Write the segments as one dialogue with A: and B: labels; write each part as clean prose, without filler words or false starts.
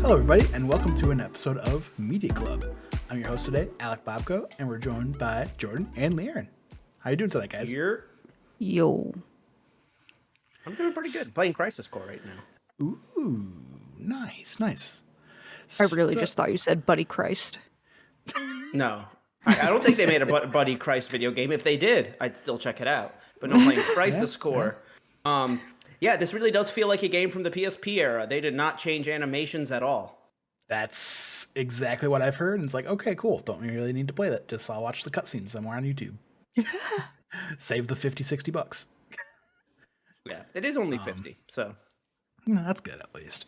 A: Hello, everybody, and welcome to an episode of Media Club. I'm your host today, Alec Bobko, and we're joined by Jordan and LeighErin. How you doing tonight, guys?
B: Yo.
C: I'm doing pretty good. Playing Crisis Core right now.
A: Ooh, nice.
B: I really just thought you said Buddy Christ.
C: No, I don't think they made a Buddy Christ video game. If they did, I'd still check it out. But no, playing Crisis Core. Yeah, this really does feel like a game from the PSP era. They did not change animations at all.
A: That's exactly what I've heard, and it's like, okay, cool. Don't really need to play that. Just I'll watch the cutscenes somewhere on YouTube. Save the $50-$60.
C: Yeah, it is only 50, so.
A: That's good, at least.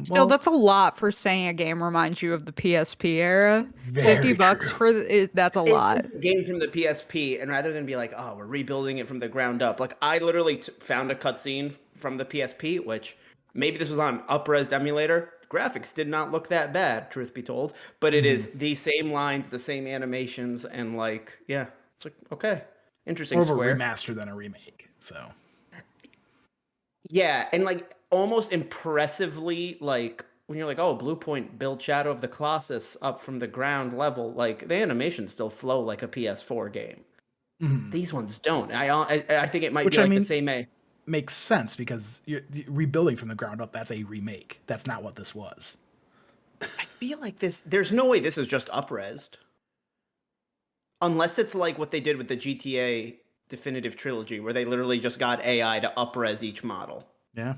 B: Still, that's a lot for saying a game reminds you of the PSP era. $50 for that's a lot.
C: It's a game from the PSP, and rather than be like, oh, we're rebuilding it from the ground up, like I literally found a cutscene from the PSP, which maybe this was on up-res emulator. Graphics did not look that bad, truth be told, but it is the same lines, the same animations, and like, yeah, it's like, okay, interesting.
A: More of a remaster than a remake, so.
C: Yeah, and like almost impressively, like when you're like, oh, Blue Point built Shadow of the Colossus up from the ground level, like the animations still flow like a PS4 game. These ones don't. I think it might be like the same.
A: Makes sense because you're rebuilding from the ground up. That's a remake. That's not what this was.
C: I feel like this. There's no way this is just up-resed, unless it's like what they did with the GTA Definitive Trilogy, where they literally just got AI to up-res each model.
A: Yeah.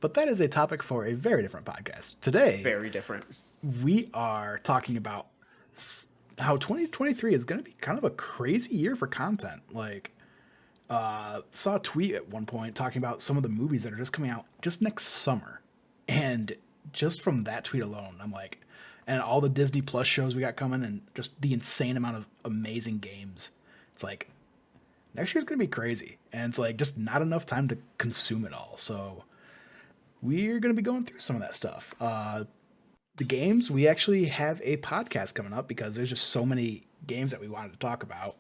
A: But that is a topic for a very different podcast. Today,
C: very different.
A: We are talking about how 2023 is going to be kind of a crazy year for content. Like, saw a tweet at one point talking about some of the movies that are just coming out just next summer. And just from that tweet alone, I'm like, and all the Disney Plus shows we got coming and just the insane amount of amazing games. It's like, next year's going to be crazy. And it's like just not enough time to consume it all. So we're going to be going through some of that stuff. The games, we actually have a podcast coming up because there's just so many games that we wanted to talk about.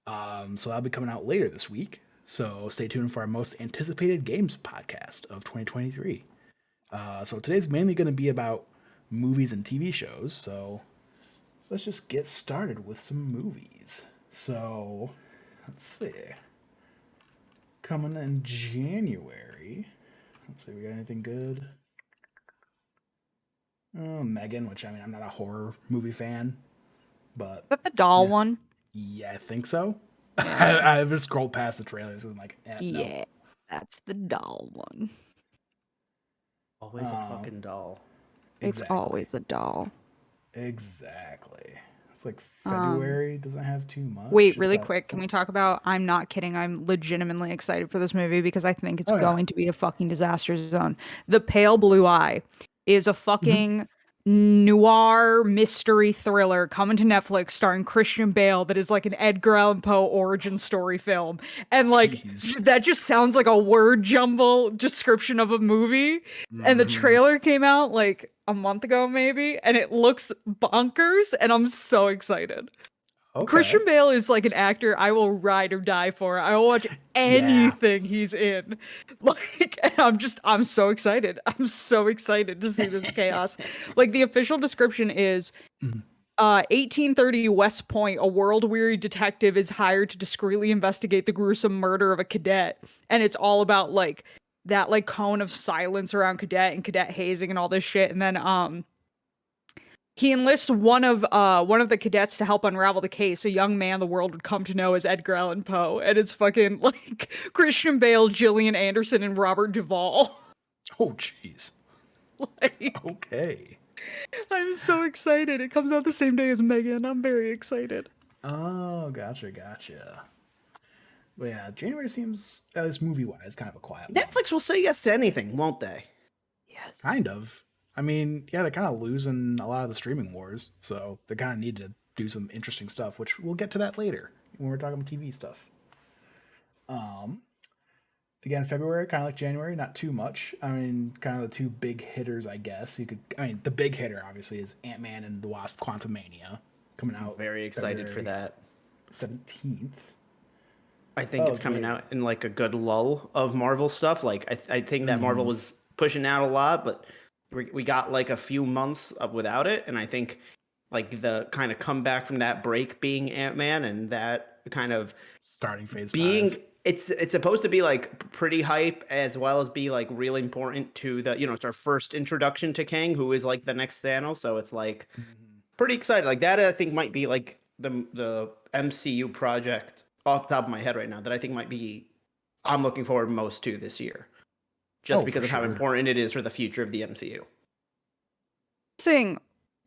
A: So that'll be coming out later this week. So stay tuned for our most anticipated games podcast of 2023. So today's mainly going to be about movies and TV shows. So let's just get started with some movies. So let's see. Coming in January. Let's see, we got anything good? Oh, Megan, which I mean, I'm not a horror movie fan, but.
B: Is that the doll one?
A: Yeah, I think so. I've just scrolled past the trailers and I'm like,
B: yeah,
A: no.
B: That's the doll one.
C: Always a fucking doll.
B: It's always a doll.
A: Exactly. It's like February doesn't have too much.
B: Wait, really quick. Can we talk about, I'm not kidding, I'm legitimately excited for this movie because I think it's going to be a fucking disaster zone. The Pale Blue Eye is a fucking noir mystery thriller coming to Netflix starring Christian Bale that is like an Edgar Allan Poe origin story film. And like, that just sounds like a word jumble description of a movie. And the trailer came out like a month ago maybe, and it looks bonkers, and I'm so excited. Okay. Christian Bale is like an actor I will ride or die for. I will watch anything he's in. Like, and I'm so excited. I'm so excited to see this chaos. Like, the official description is 1830 West Point, a world-weary detective is hired to discreetly investigate the gruesome murder of a cadet. And it's all about like that like cone of silence around cadet and cadet hazing and all this shit. And then he enlists one of the cadets to help unravel the case, a young man the world would come to know as Edgar Allan Poe. And it's fucking like Christian Bale, Gillian Anderson, and Robert Duvall.
A: Oh, jeez.
B: Like,
A: okay.
B: I'm so excited. It comes out the same day as Megan. I'm very excited.
A: Oh, gotcha. But yeah, January seems, at least movie-wise, kind of a quiet
C: Netflix
A: month.
C: will say yes to anything, won't they?
B: Yes.
A: Kind of. I mean, yeah, they're kind of losing a lot of the streaming wars, so they kind of need to do some interesting stuff, which we'll get to that later when we're talking about TV stuff. Again, February, kind of like January, not too much. I mean, kind of the two big hitters, I guess. The big hitter, obviously, is Ant-Man and the Wasp: Quantumania coming out.
C: Very excited for that.
A: 17th.
C: I think it's coming out in like a good lull of Marvel stuff. Like I think that Marvel was pushing out a lot, but we got like a few months of without it, and I think like the kind of comeback from that break being Ant-Man and that kind of
A: starting phase
C: being
A: 5.
C: it's supposed to be like pretty hype as well as be like really important to the, it's our first introduction to Kang, who is like the next Thanos, so it's like pretty excited. Like that I think might be like the MCU project off the top of my head right now that I think might be I'm looking forward most to this year. Just because of how important it is for the future of the MCU.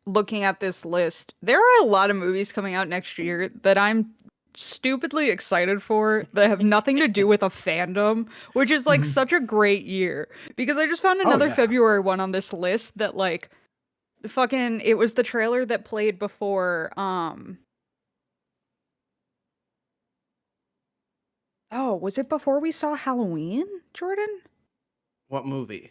B: Looking at this list, there are a lot of movies coming out next year that I'm stupidly excited for that have nothing to do with a fandom, which is like such a great year. Because I just found another February one on this list that like fucking it was the trailer that played before oh, was it before we saw Halloween, Jordan?
C: What movie?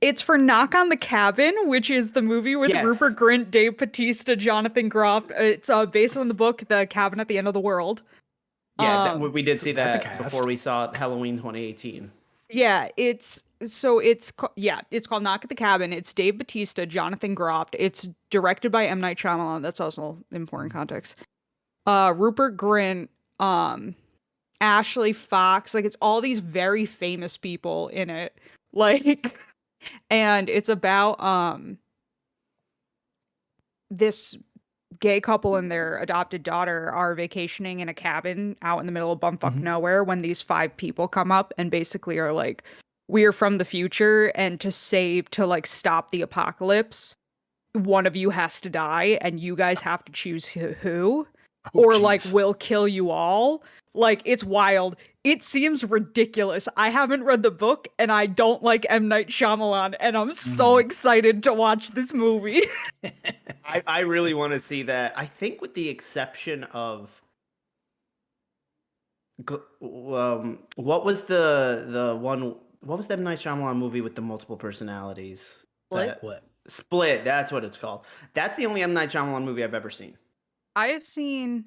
B: It's for Knock on the Cabin, which is the movie with Rupert Grint, Dave Bautista, Jonathan Groff. It's based on the book The Cabin at the End of the World.
C: Yeah, we did see that before we saw Halloween 2018.
B: Yeah, it's called Knock at the Cabin. It's Dave Bautista, Jonathan Groff. It's directed by M. Night Shyamalan. That's also important context. Rupert Grint, Ashley Fox, like it's all these very famous people in it. Like and it's about this gay couple and their adopted daughter are vacationing in a cabin out in the middle of bumfuck nowhere when these 5 people come up and basically are like, we're from the future, and to stop the apocalypse, one of you has to die and you guys have to choose who. Like we'll kill you all. Like it's wild. It seems ridiculous. I haven't read the book and I don't like M. Night Shyamalan, and I'm so excited to watch this movie.
C: I really want to see that. I think with the exception of what was the one, what was the M. Night Shyamalan movie with the multiple personalities? Split, that's what it's called. That's the only M. Night Shyamalan movie I've ever seen.
B: I have seen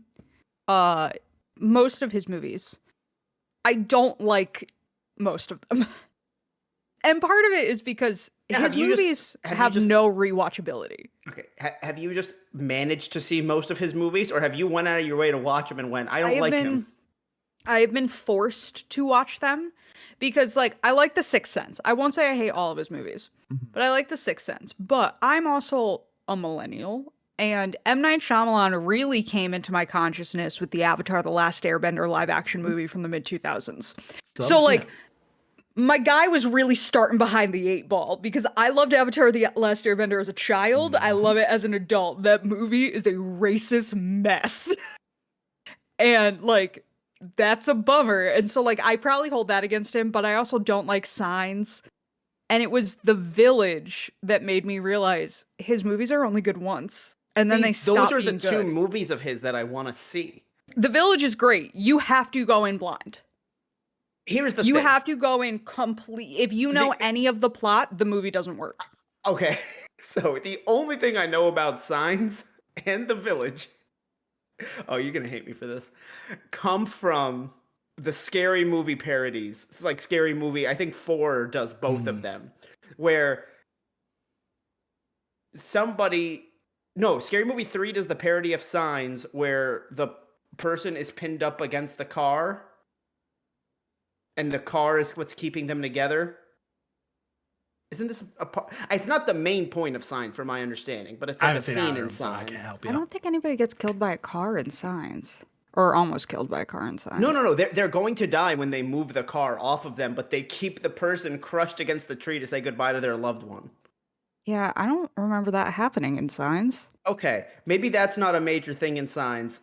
B: most of his movies. I don't like most of them. And part of it is because his movies have no rewatchability.
C: Okay. Have you just managed to see most of his movies, or have you went out of your way to watch them and went, I don't like him?
B: I have been forced to watch them because, like, I like The Sixth Sense. I won't say I hate all of his movies, but I like The Sixth Sense. But I'm also a millennial, and M. Night Shyamalan really came into my consciousness with the Avatar: The Last Airbender live-action movie from the mid-2000s. So, like, my guy was really starting behind the 8 ball because I loved Avatar: The Last Airbender as a child. I love it as an adult. That movie is a racist mess. And, like, that's a bummer. And so, like, I probably hold that against him, but I also don't like Signs. And it was The Village that made me realize his movies are only good once. And then they stop being good.
C: Those are the 2 movies of his that I want to see.
B: The Village is great. You have to go in blind.
C: Here's the thing.
B: You have to go in complete. If you know any of the plot, the movie doesn't work.
C: Okay. So the only thing I know about Signs and The Village, oh, you're going to hate me for this, come from the Scary Movie parodies. It's like Scary Movie, I think 4 does both of them, where Scary Movie 3 does the parody of Signs where the person is pinned up against the car and the car is what's keeping them together. Isn't this it's not the main point of Signs from my understanding, but it's like a scene in Signs.
B: I don't think anybody gets killed by a car in Signs. Or almost killed by a car in Signs.
C: No. They're going to die when they move the car off of them, but they keep the person crushed against the tree to say goodbye to their loved one.
B: Yeah, I don't remember that happening in Signs.
C: Okay, maybe that's not a major thing in Signs.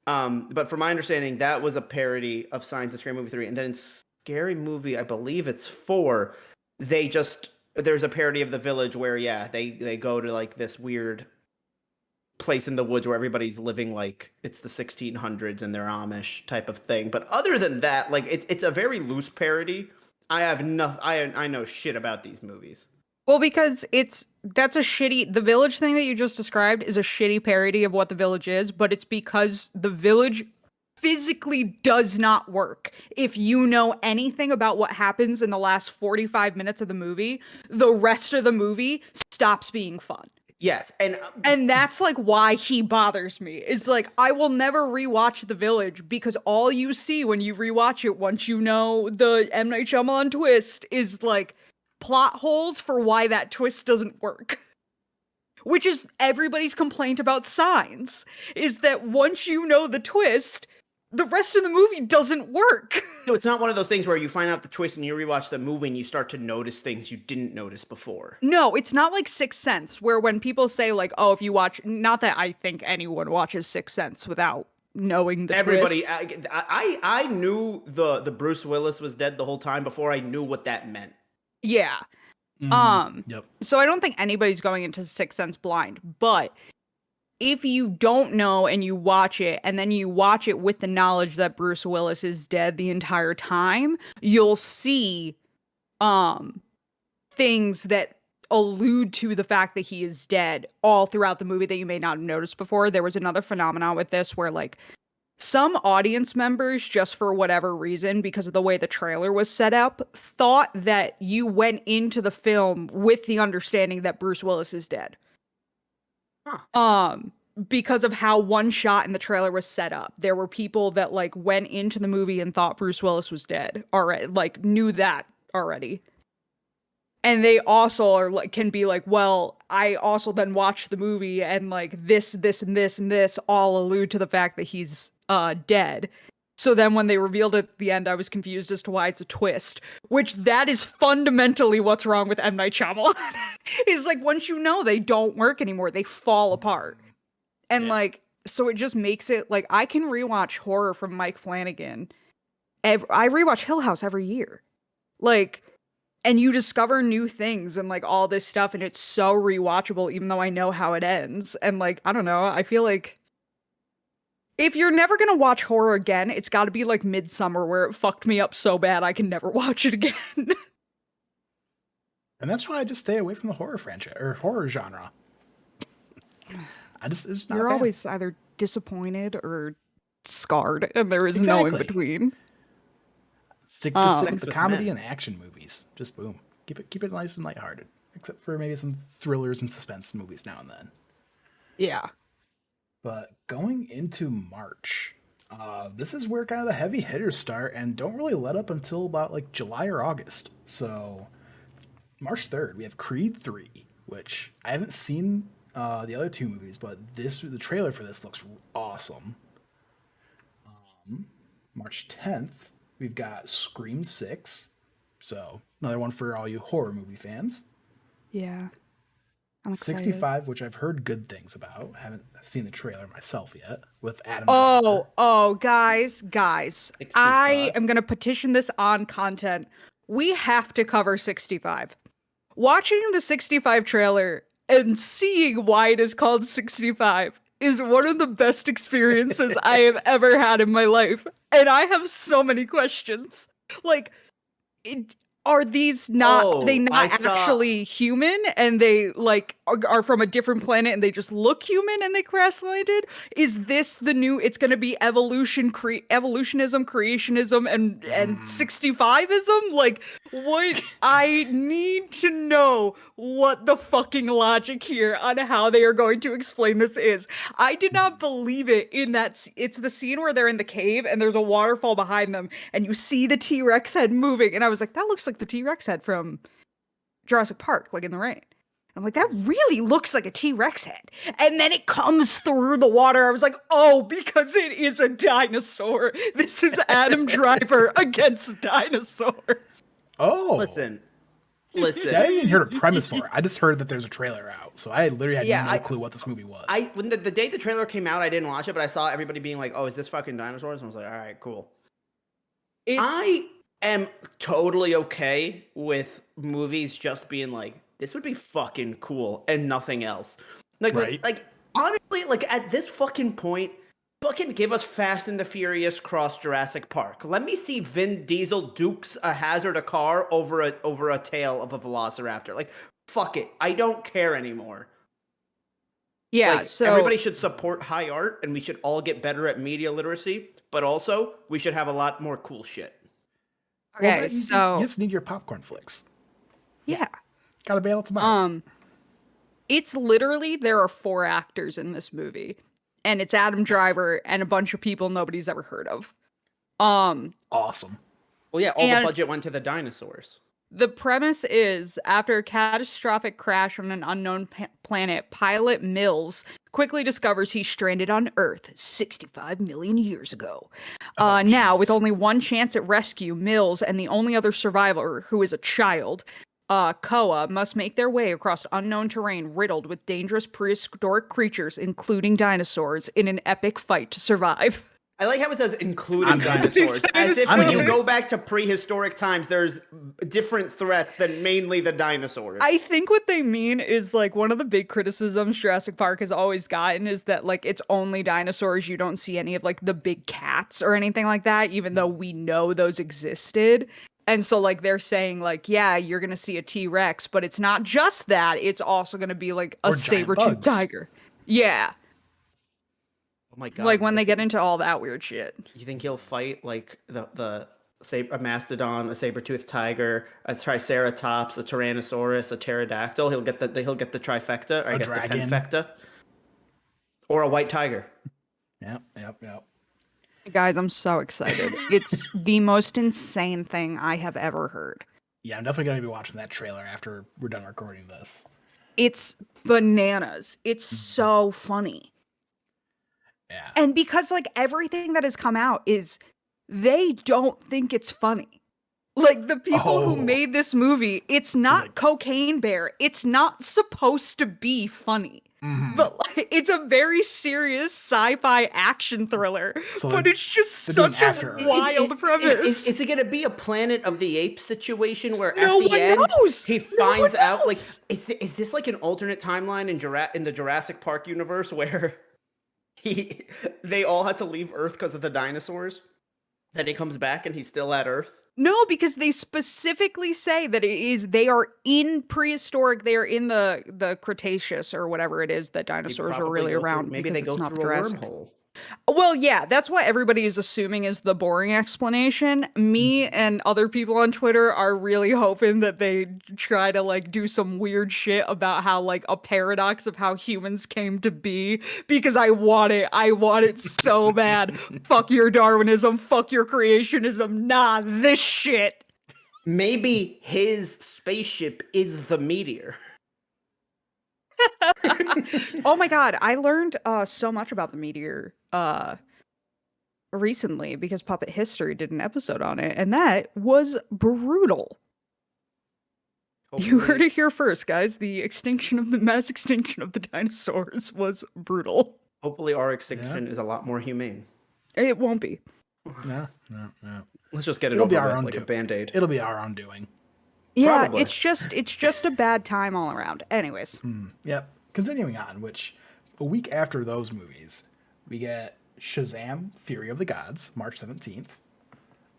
C: But from my understanding, that was a parody of Signs in Scary Movie 3. And then in Scary Movie, I believe it's 4, there's a parody of The Village where, they go to like this weird place in the woods where everybody's living like it's the 1600s and they're Amish type of thing. But other than that, like it's a very loose parody. I know shit about these movies.
B: Well, because the Village thing that you just described is a shitty parody of what The Village is, but it's because The Village physically does not work. If you know anything about what happens in the last 45 minutes of the movie, the rest of the movie stops being fun.
C: Yes,
B: and that's like why he bothers me. Is like I will never rewatch The Village because all you see when you rewatch it, once you know the M. Night Shyamalan twist, is like plot holes for why that twist doesn't work. Which is everybody's complaint about Signs, is that once you know the twist, the rest of the movie doesn't work.
C: No, it's not one of those things where you find out the twist and you rewatch the movie and you start to notice things you didn't notice before.
B: No, it's not like Sixth Sense, where when people say like, "Oh, if you watch," not that I think anyone watches Sixth Sense without knowing the twist.
C: I knew the Bruce Willis was dead the whole time before I knew what that meant.
B: Yeah.
A: Yep.
B: So I don't think anybody's going into Sixth Sense blind, but if you don't know and you watch it and then you watch it with the knowledge that Bruce Willis is dead the entire time, you'll see things that allude to the fact that he is dead all throughout the movie that you may not have noticed before. There was another phenomenon with this where like some audience members, just for whatever reason, because of the way the trailer was set up, thought that you went into the film with the understanding that Bruce Willis is dead.
C: Huh.
B: Because of how one shot in the trailer was set up. There were people that like went into the movie and thought Bruce Willis was dead already, like knew that already. And they also are like can be like, well, I also then watched the movie and like this, and this, and this all allude to the fact that he's dead. So then when they revealed it at the end, I was confused as to why it's a twist, which that is fundamentally what's wrong with M. Night Shyamalan. Is like once you know they don't work anymore, they fall apart. And like, so it just makes it like I can rewatch horror from Mike Flanagan. I rewatch Hill House every year. Like, and you discover new things and like all this stuff, and it's so rewatchable, even though I know how it ends. And like, I don't know, I feel like if you're never gonna watch horror again, it's gotta be like Midsummer, where it fucked me up so bad I can never watch it again.
A: And that's why I just stay away from the horror franchise or horror genre. It's not
B: You're always either disappointed or scarred, and there is no in between.
A: Stick with the comedy and action movies. Just boom. Keep it nice and lighthearted. Except for maybe some thrillers and suspense movies now and then.
B: Yeah.
A: But going into March, this is where kind of the heavy hitters start and don't really let up until about like July or August. So March 3rd, we have Creed 3, which I haven't seen the other two movies, but the trailer for this looks awesome. March 10th, we've got Scream 6. So another one for all you horror movie fans.
B: Yeah. I'm excited.
A: 65, which I've heard good things about. Haven't seen the trailer myself yet with Adam Driver.
B: Guys. 65. I am going to petition this on content. We have to cover 65. Watching the 65 trailer and seeing why it is called 65 is one of the best experiences I have ever had in my life. And I have so many questions. Like, are these not actually human and they like are from a different planet and they just look human and they crash landed? Is this the new, it's going to be evolutionism, creationism, and 65ism? Like, what? I need to know what the fucking logic here on how they are going to explain this is. I did not believe it in that it's the scene where they're in the cave and there's a waterfall behind them and you see the T-Rex head moving, and I was like, that looks like the T-Rex head from Jurassic Park, like in the rain. I'm like, that really looks like a T-Rex head. And then it comes through the water. I was like, oh, because it is a dinosaur. This is Adam Driver against dinosaurs.
A: Oh.
C: Listen.
A: See, I didn't even hear a premise for it. I just heard that there's a trailer out. So I literally had no clue what this movie was.
C: When the day the trailer came out, I didn't watch it, but I saw everybody being like, oh, is this fucking dinosaurs? And I was like, all right, cool. I am totally okay with movies just being like, this would be fucking cool and nothing else. Like,
A: right?
C: like honestly, like at this fucking point, fucking give us Fast and the Furious cross Jurassic Park. Let me see Vin Diesel dukes a hazard a car over a tail of a velociraptor. Like, fuck it. I don't care anymore.
B: Yeah,
C: like,
B: so
C: everybody should support high art and we should all get better at media literacy, but also we should have a lot more cool shit.
B: Okay,
A: you just need your popcorn flicks.
B: Yeah.
A: Gotta balance them out.
B: It's literally, there are 4 actors in this movie, and it's Adam Driver and a bunch of people nobody's ever heard of.
A: Awesome.
C: Well, yeah, all the
B: And
C: budget went to the dinosaurs.
B: the premise is, after a catastrophic crash on an unknown planet, pilot Mills quickly discovers he's stranded on Earth 65 million years ago. Now, with only one chance at rescue, Mills and the only other survivor, who is a child, Koa, must make their way across unknown terrain riddled with dangerous prehistoric creatures, including dinosaurs, in an epic fight to survive.
C: I like how it says including dinosaurs, as if when you go back to prehistoric times, there's different threats than mainly the dinosaurs.
B: I think what they mean is, like, one of the big criticisms Jurassic Park has always gotten is that, like, it's only dinosaurs. You don't see any of, like, the big cats or anything like that, even though we know those existed. And so, like, they're saying, like, yeah, you're going to see a T-Rex, but it's not just that. It's also going to be, like, a saber-toothed tiger. Yeah.
C: Oh my god!
B: Like, when they get into all that weird shit.
C: You think he'll fight like a mastodon, a saber-toothed tiger, a triceratops, a tyrannosaurus, a pterodactyl? He'll get the trifecta, or I guess
A: dragon.
C: the penfecta, or a white tiger.
A: Yep.
B: Guys, I'm so excited. It's the most insane thing I have ever heard.
A: Yeah, I'm definitely going to be watching that trailer after we're done recording this.
B: It's bananas. It's so funny.
A: Yeah.
B: And because, like, everything that has come out is, they don't think it's funny. Like, the people who made this movie, it's not like, Cocaine Bear. It's not supposed to be funny. But, like, it's a very serious sci-fi action thriller. So but it's just such a wild premise.
C: Is it going to be a Planet of the Apes situation where at the end he finds out, like, is this like an alternate timeline in the Jurassic Park universe where they all had to leave Earth because of the dinosaurs? Then he comes back and he's still at Earth?
B: No, because they specifically say that they are in prehistoric, they are in the Cretaceous or whatever it is that dinosaurs are really around.
C: Maybe they go through a wormhole.
B: Well, yeah, that's what everybody is assuming is the boring explanation. Me and other people on Twitter are really hoping that they try to, like, do some weird shit about how, like, a paradox of how humans came to be, because I want it so bad. Fuck your Darwinism, fuck your creationism, nah, this shit.
C: Maybe his spaceship is the meteor.
B: Oh my god, I learned so much about the meteor recently because Puppet History did an episode on it, and that was brutal. Hopefully, you heard it here first, guys. The mass extinction of the dinosaurs was brutal.
C: Hopefully our extinction is a lot more humane.
B: It won't be.
A: No.
C: Let's just get it over with like a Band-Aid.
A: It'll be our undoing.
B: Yeah, probably. it's just a bad time all around. Anyways.
A: Yep. Continuing on, which a week after those movies, we get Shazam! Fury of the Gods, March 17th.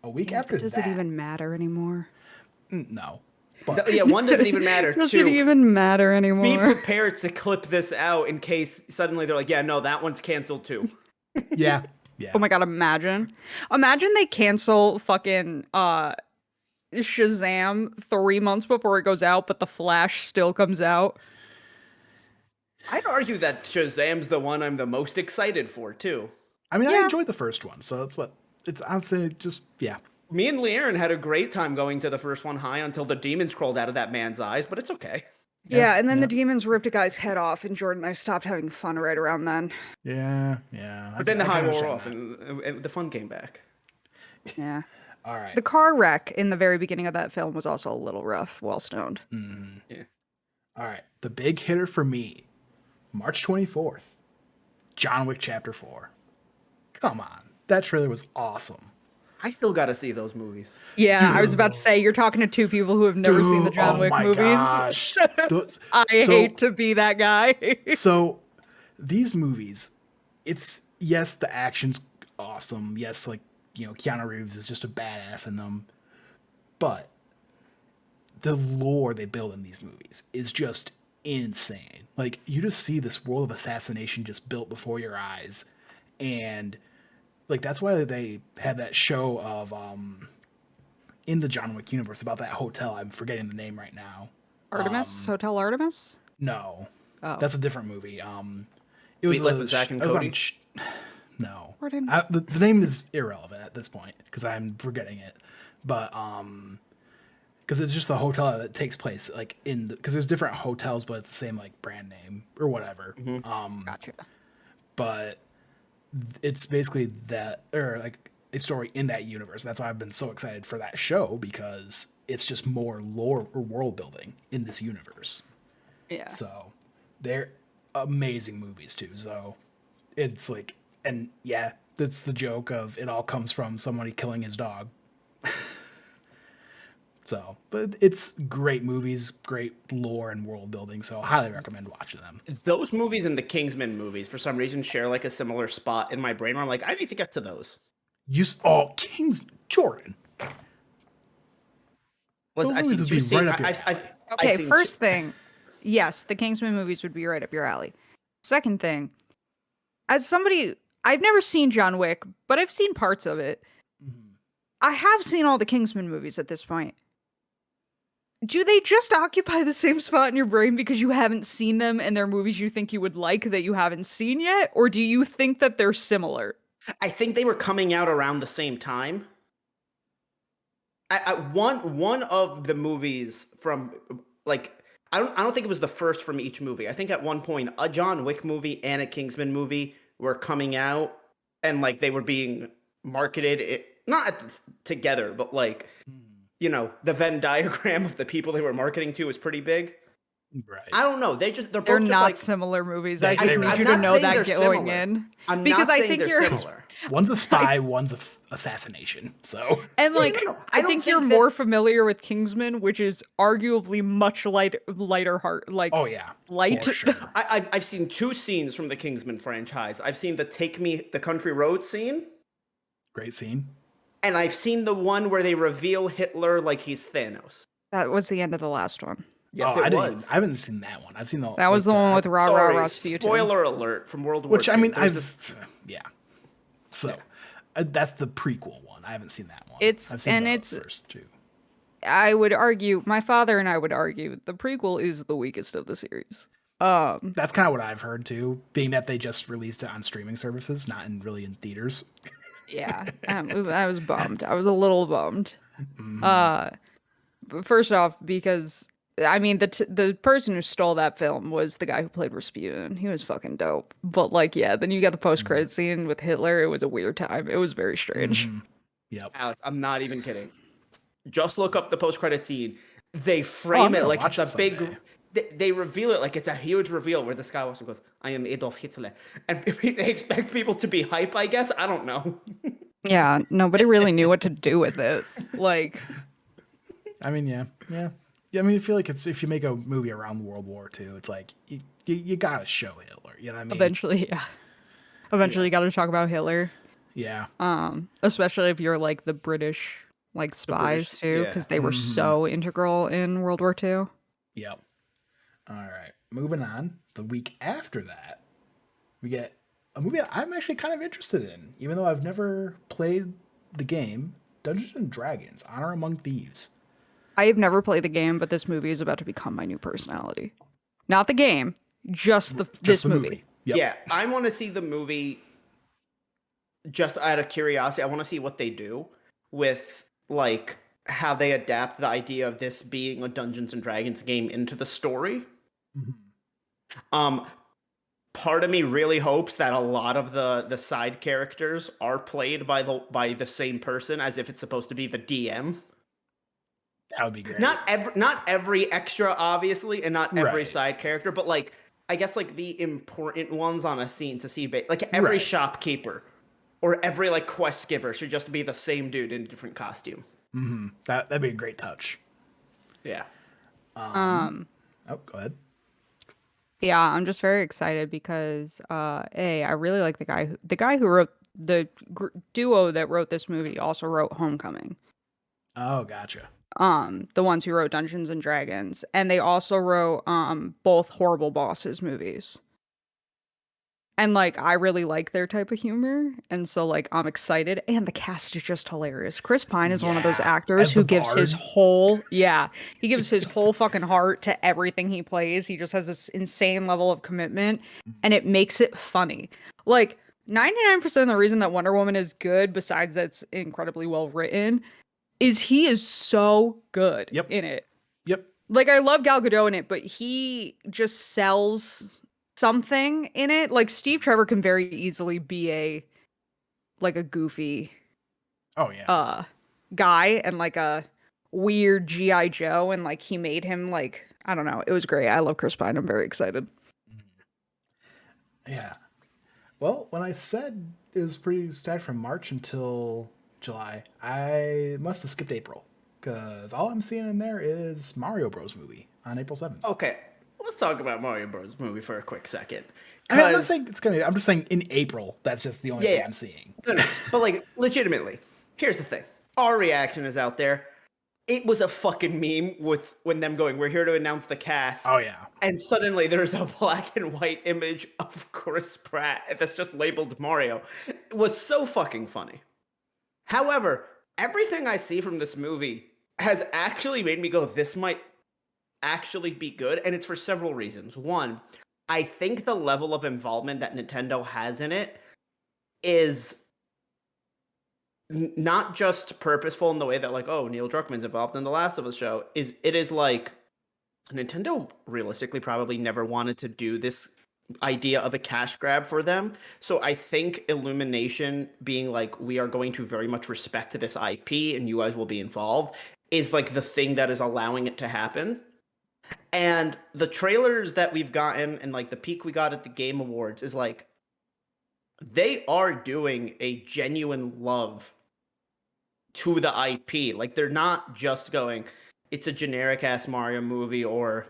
A: A week after
B: does it even matter anymore?
A: No.
C: But yeah, one doesn't even matter.
B: Does it even matter anymore?
C: Be prepared to clip this out in case suddenly they're like, yeah, no, that one's canceled too.
A: Yeah.
B: Oh my god, imagine they cancel fucking Shazam 3 months before it goes out, but The Flash still comes out.
C: I'd argue that Shazam's the one I'm the most excited for, too.
A: I mean, I enjoyed the first one, so it's honestly just, yeah.
C: Me and LeighErin had a great time going to the first one high until the demons crawled out of that man's eyes, but it's okay.
B: Yeah, and then the demons ripped a guy's head off, and Jordan and I stopped having fun right around then.
A: Yeah.
C: But then the high wore off, and the fun came back.
B: Yeah.
A: All right.
B: The car wreck in the very beginning of that film was also a little rough, well stoned.
C: Yeah.
A: All right. The big hitter for me, March 24th, John Wick Chapter 4. Come on. That trailer was awesome.
C: I still got to see those movies.
B: Yeah, I was about to say, you're talking to two people who have never seen the John Wick movies.
A: Gosh.
B: I hate to be that guy.
A: So these movies, it's, yes, the action's awesome. Yes, like, you know, Keanu Reeves is just a badass in them. But the lore they build in these movies is just insane. Like, you just see this world of assassination just built before your eyes. And, like, that's why they had that show of, in the John Wick universe about that hotel. I'm forgetting the name right now.
B: Artemis? Hotel Artemis?
A: No.
B: Oh.
A: That's a different movie. It was
C: Meatloaf with Zack and Cody?
A: No.
B: Pardon?
A: The name is irrelevant at this point because I'm forgetting it. But because it's just the hotel that takes place like because there's different hotels, but it's the same like brand name or whatever.
B: Gotcha.
A: But it's basically that or like a story in that universe. That's why I've been so excited for that show because it's just more lore or world building in this universe.
B: Yeah.
A: So they're amazing movies too. So it's like, and yeah, that's the joke of it all comes from somebody killing his dog. So, but it's great movies, great lore and world building. So I highly recommend watching them.
C: Those movies and the Kingsman movies, for some reason, share like a similar spot in my brain where I'm like, I need to get to those.
A: Kings Jordan.
C: Those movies would be right up your alley.
B: Okay, first thing, yes, the Kingsman movies would be right up your alley. Second thing, as somebody, I've never seen John Wick, but I've seen parts of it.
A: Mm-hmm.
B: I have seen all the Kingsman movies at this point. Do they just occupy the same spot in your brain because you haven't seen them and they're movies you think you would like that you haven't seen yet? Or do you think that they're similar?
C: I think they were coming out around the same time. One of the movies from like I don't think it was the first from each movie. I think at one point a John Wick movie and a Kingsman movie were coming out and like they were being marketed together, but like you know, the Venn diagram of the people they were marketing to was pretty big.
A: Right.
C: I don't know. They're both
B: not
C: just like
B: similar movies.
A: They-
B: I just
A: they
B: need
A: really
B: you
C: are.
B: to know
C: I'm not
B: that
C: saying they're
B: going
C: similar.
B: in.
C: I'm
B: Because
C: not
B: I
C: saying
B: think
C: they're
B: you're
C: similar.
A: One's a spy, one's a assassination. So
B: and like
C: no.
B: I
C: don't
B: think you're
C: that-
B: more familiar with Kingsman, which is arguably much lighter heart like
A: oh yeah,
B: light.
A: for sure.
C: I've seen two scenes from the Kingsman franchise. I've seen the Take Me the Country Road scene,
A: Great scene.
C: and I've seen the one where they reveal Hitler like he's Thanos.
B: That was the end of the last one.
C: Yes,
A: I
C: it
A: didn't-
C: was.
A: I haven't seen that one. I've seen the
B: That was the one with Rah Rah
C: Sorry,
B: Rasputin.
C: spoiler alert from World War
A: which
C: II.
A: I mean
C: There's
A: I've yeah. So that's the prequel one. I haven't seen that one.
B: It's-
A: I've seen
B: and
A: the
B: it's-
A: first two.
B: I would argue, my father and I would argue, the prequel is the weakest of the series.
A: That's kind of what I've heard too, being that they just released it on streaming services, not really in theaters.
B: Yeah, I was bummed. I was a little bummed. First off, because I mean, the person who stole that film was the guy who played Rasputin. He was fucking dope. But like, yeah, then you got the post-credit scene with Hitler. It was a weird time. It was very strange.
A: Yep.
C: Alex, I'm not even kidding. Just look up the post-credit scene. They frame
A: I'm
C: it
A: gonna
C: like
A: watch
C: it's a
A: it
C: big.
A: someday.
C: They reveal it like it's a huge reveal where this guy walks and goes, "I am Adolf Hitler," and they expect people to be hype. I guess I don't know.
B: Yeah, nobody really knew what to do with it. Like,
A: I mean, yeah. I mean, I feel like it's if you make a movie around World War II, it's like you gotta show Hitler. You know what I mean?
B: eventually, yeah. Eventually, you got to talk about Hitler.
A: Yeah.
B: Especially if you're like the British like spies
C: British,
B: too,
C: yeah.
B: because they were so integral in World War II.
A: Yep. All right. Moving on. The week after that, we get a movie I'm actually kind of interested in, even though I've never played the game, Dungeons and Dragons: Honor Among Thieves.
B: I have never played the game, but this movie is about to become my new personality. Not the game, just this
A: the
B: movie.
A: Yep.
C: Yeah, I want to see the movie. Just out of curiosity, I want to see what they do with like how they adapt the idea of this being a Dungeons and Dragons game into the story. Part of me really hopes that a lot of the side characters are played by the same person, as if it's supposed to be the DM.
A: That would be great.
C: Not every extra, obviously, and not every
A: Right.
C: side character, but like I guess like the important ones on a scene to see. Like every
A: Right.
C: shopkeeper or every like quest giver should just be the same dude in a different costume.
A: That'd be a great touch.
C: Yeah.
A: Oh, go ahead.
B: Yeah, I'm just very excited because I really like the guy who wrote the duo that wrote this movie also wrote Homecoming.
A: Oh, gotcha.
B: The ones who wrote Dungeons and Dragons, and they also wrote both Horrible Bosses movies. And like I really like their type of humor, and so like I'm excited. And the cast is just hilarious. Chris Pine is one of those
A: Yeah,
B: actors
A: as the
B: who gives his
A: bard.
B: whole, yeah, he gives his whole fucking heart to everything he plays. He just has this insane level of commitment, and it makes it funny. Like 99% of the reason that Wonder Woman is good, besides that it's incredibly well written, is he is so good
A: Yep.
B: in it.
A: Yep.
B: Like I love Gal Gadot in it, but he just sells something in it. Like Steve Trevor can very easily be a goofy
A: Oh yeah.
B: uh guy and like a weird GI Joe, and like he made him like I don't know. It was great. I love Chris Pine. I'm very excited.
A: Yeah. Well, when I said it was pretty stacked from March until July, I must have skipped April because all I'm seeing in there is Mario Bros. Movie on April 7th.
C: Okay, let's talk about Mario Bros. Movie for a quick second.
A: I mean, I'm not saying it's gonna. I'm just saying in April. That's just the only thing I'm seeing.
C: No, but like legitimately, here's the thing. Our reaction is out there. It was a fucking meme with when them going, "We're here to announce the cast."
A: Oh yeah.
C: And suddenly there's a black and white image of Chris Pratt that's just labeled Mario. It was so fucking funny. However, everything I see from this movie has actually made me go, this might actually be good. And it's for several reasons. One, I think the level of involvement that Nintendo has in it is not just purposeful in the way that, like, oh, Neil Druckmann's involved in the Last of Us show. It is like Nintendo realistically probably never wanted to do this idea of a cash grab for them. So I think Illumination being like, we are going to very much respect this IP and you guys will be involved is like the thing that is allowing it to happen. And the trailers that we've gotten and like the peak we got at the Game Awards is like, they are doing a genuine love to the IP. Like they're not just going, it's a generic ass Mario movie or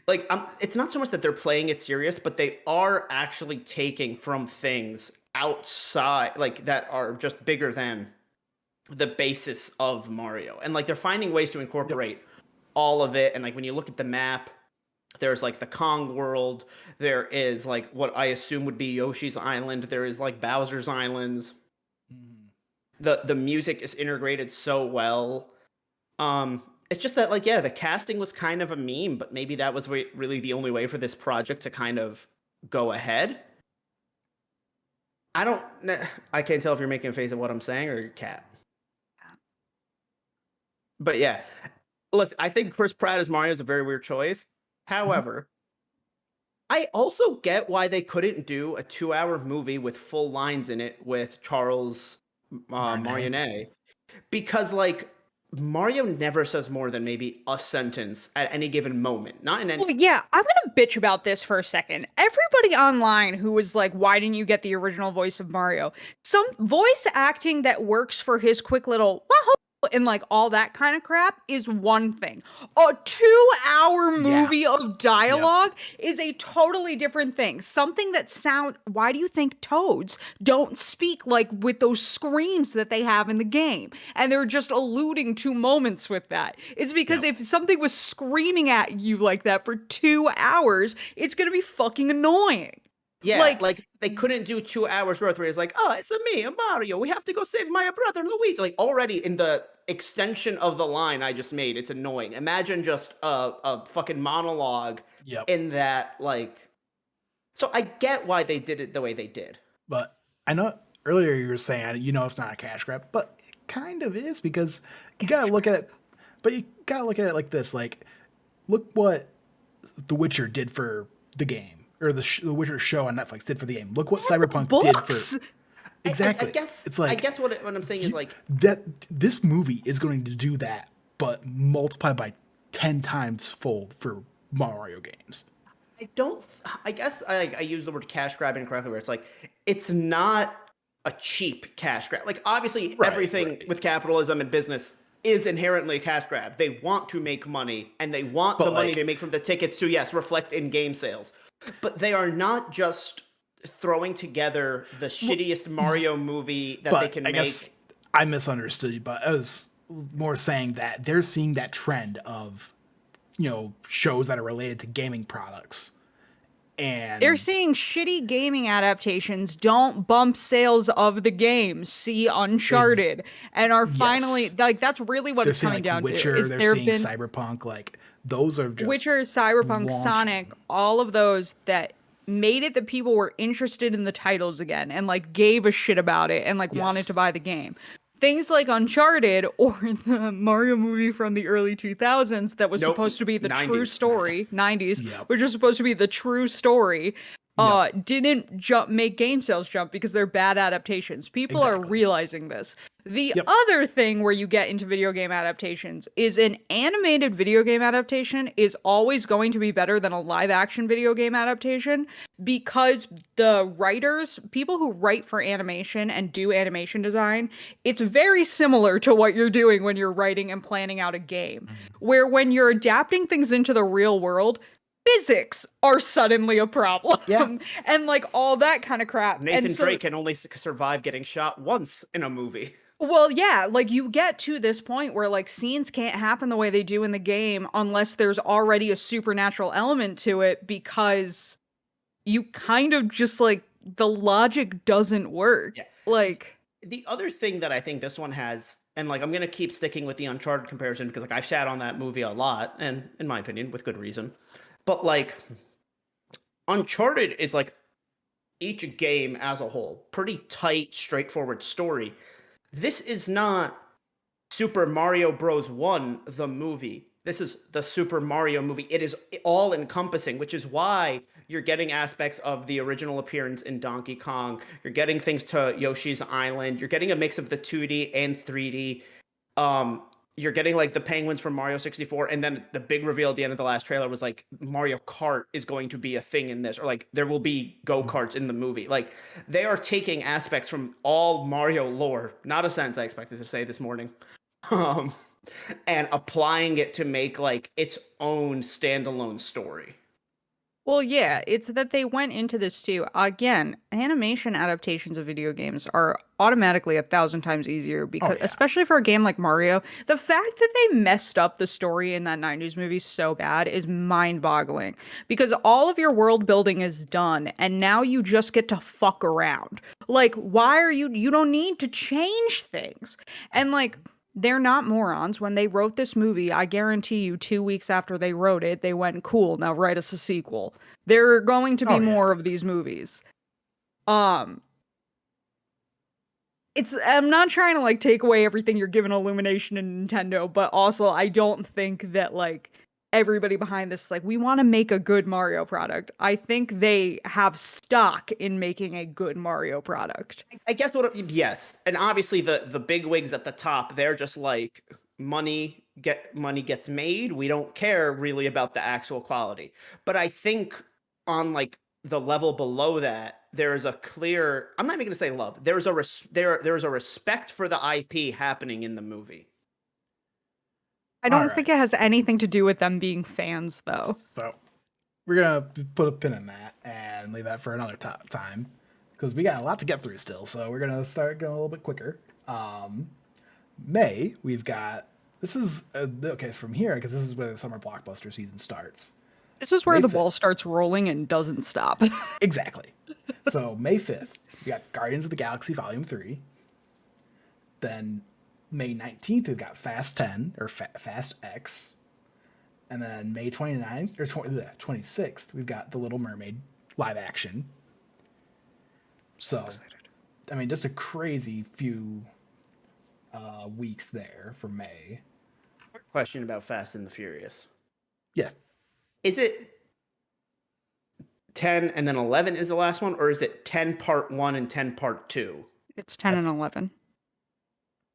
C: like it's not so much that they're playing it serious, but they are actually taking from things outside like that are just bigger than the basis of Mario. And like they're finding ways to incorporate all of it. And like when you look at the map, there's like the Kong world, there is like what I assume would be Yoshi's Island, there is like Bowser's Islands. The music is integrated so well. It's just that, like, yeah, the casting was kind of a meme, but maybe that was really the only way for this project to kind of go ahead. I can't tell if you're making a face at what I'm saying or your cat. But yeah, listen, I think Chris Pratt as Mario is a very weird choice. However, I also get why they couldn't do a 2-hour movie with full lines in it with Charles Martinet. Because, like, Mario never says more than maybe a sentence at any given moment. Not in any.
B: Well, yeah, I'm gonna bitch about this for a second. Everybody online who was like, why didn't you get the original voice of Mario? Some voice acting that works for his quick little wahoo and like all that kind of crap is one thing. A 2-hour movie of dialogue is a totally different thing. Something that sounds, why do you think toads don't speak like with those screams that they have in the game? And they're just alluding to moments with that. It's because if something was screaming at you like that for 2 hours, it's gonna be fucking annoying.
C: Yeah, like they couldn't do 2 hours worth where it's like, oh, it's me, a Mario. We have to go save my brother Luigi. Like already in the extension of the line I just made, it's annoying. Imagine just a fucking monologue in that, like. So I get why they did it the way they did.
A: But I know earlier you were saying, it's not a cash grab, but it kind of is because you gotta look at it. But you gotta look at it like this: like, look what The Witcher did for the game. Or the Witcher show on Netflix did for the game. Look what Cyberpunk did for. Exactly.
C: I guess
A: it's like.
C: I guess what I'm saying is like
A: that. This movie is going to do that, but multiplied by 10 times fold for Mario games.
C: I guess I use the word cash grab incorrectly, where it's like it's not a cheap cash grab. Like obviously everything with capitalism and business is inherently a cash grab. They want to make money, and they want the money they make from the tickets to reflect in game sales. But they are not just throwing together the shittiest Mario movie that they can make. I guess
A: I misunderstood you, but I was more saying that they're seeing that trend of, shows that are related to gaming products And
B: they're seeing shitty gaming adaptations don't bump sales of the game. See Uncharted, and are finally
A: yes,
B: like that's really what
A: they're
B: it's
A: seeing
B: coming
A: like
B: down to.
A: Witcher,
B: Is
A: they're
B: there have
A: seeing
B: been
A: Cyberpunk, like those are just
B: Witcher, Cyberpunk, Sonic,
A: launching.
B: all of those that made it that people were interested in the titles again and like gave a shit about it and like wanted to
A: Yes.
B: buy the game. Things like Uncharted or the Mario movie from the early 2000s that was
C: Nope,
B: supposed to be the true
C: 90s.
B: story, 90s,
A: Yep.
B: which was supposed to be the true story,
A: Yep.
B: didn't make game sales jump because they're bad adaptations. People are
A: Exactly.
B: realizing this. The
A: Yep.
B: other thing where you get into video game adaptations is an animated video game adaptation is always going to be better than a live action video game adaptation because the writers, people who write for animation and do animation design, it's very similar to what you're doing when you're writing and planning out a game. Where when you're adapting things into the real world, physics are suddenly a problem.
A: Yeah.
B: And like all that kind of crap.
C: Nathan
B: and so,
C: Drake can only survive getting shot once in a movie.
B: well, yeah, like you get to this point where like scenes can't happen the way they do in the game unless there's already a supernatural element to it because you kind of just like the logic doesn't work.
C: Yeah.
B: Like
C: The other thing that I think this one has, and like I'm gonna keep sticking with the Uncharted comparison because like I've shat on that movie a lot, and in my opinion, with good reason. But like Uncharted is like each game as a whole, pretty tight, straightforward story. This is not Super Mario Bros. 1, the movie. This is the Super Mario movie. It is all encompassing, which is why you're getting aspects of the original appearance in Donkey Kong. You're getting things to Yoshi's Island. You're getting a mix of the 2D and 3D. You're getting like the penguins from Mario 64, and then the big reveal at the end of the last trailer was like Mario Kart is going to be a thing in this, or like there will be go-karts in the movie. Like they are taking aspects from all Mario lore, not a sentence I expected to say this morning, um, and applying it to make like its own standalone story.
B: well, yeah, it's that they went into this too. Again, animation adaptations of video games are automatically 1,000 times easier
A: Oh
B: because,
A: yeah.
B: especially for a game like Mario, the fact that they messed up the story in that 90s movie so bad is mind boggling because all of your world building is done and now you just get to fuck around. Like, why are you don't need to change things. And like, they're not morons. When they wrote this movie, I guarantee you 2 weeks after they wrote it, they went, cool, now write us a sequel. There are going to be
A: Oh yeah.
B: more of these movies. I'm not trying to like take away everything you're giving Illumination and Nintendo, but also I don't think that like everybody behind this is like, we want to make a good Mario product. I think they have stock in making a good Mario product.
C: I guess yes, and obviously the big wigs at the top, they're just like money gets made. We don't care really about the actual quality. But I think on like the level below that, there is a clear. I'm not even gonna say love. There's there's a respect for the IP happening in the movie.
B: I
A: All
B: don't
A: right.
B: think it has anything to do with them being fans, though.
A: So we're gonna put a pin in that and leave that for another time because we got a lot to get through still. So we're gonna start going a little bit quicker. May, we've got this is okay from here because this is where the summer blockbuster season starts.
B: This is where
A: May
B: the
A: 5th.
B: ball starts rolling and doesn't stop.
A: Exactly. So May 5th, we got Guardians of the Galaxy Volume 3. Then May 19th, we've got Fast 10 or Fast X. And then May 29th or 26th, we've got The Little Mermaid live action. So, I mean, just a crazy few weeks there for May.
C: Question about Fast and the Furious.
A: Yeah.
C: Is it 10 and then 11 is the last one, or is it 10 part 1 and 10 part 2?
B: It's 10 and 11.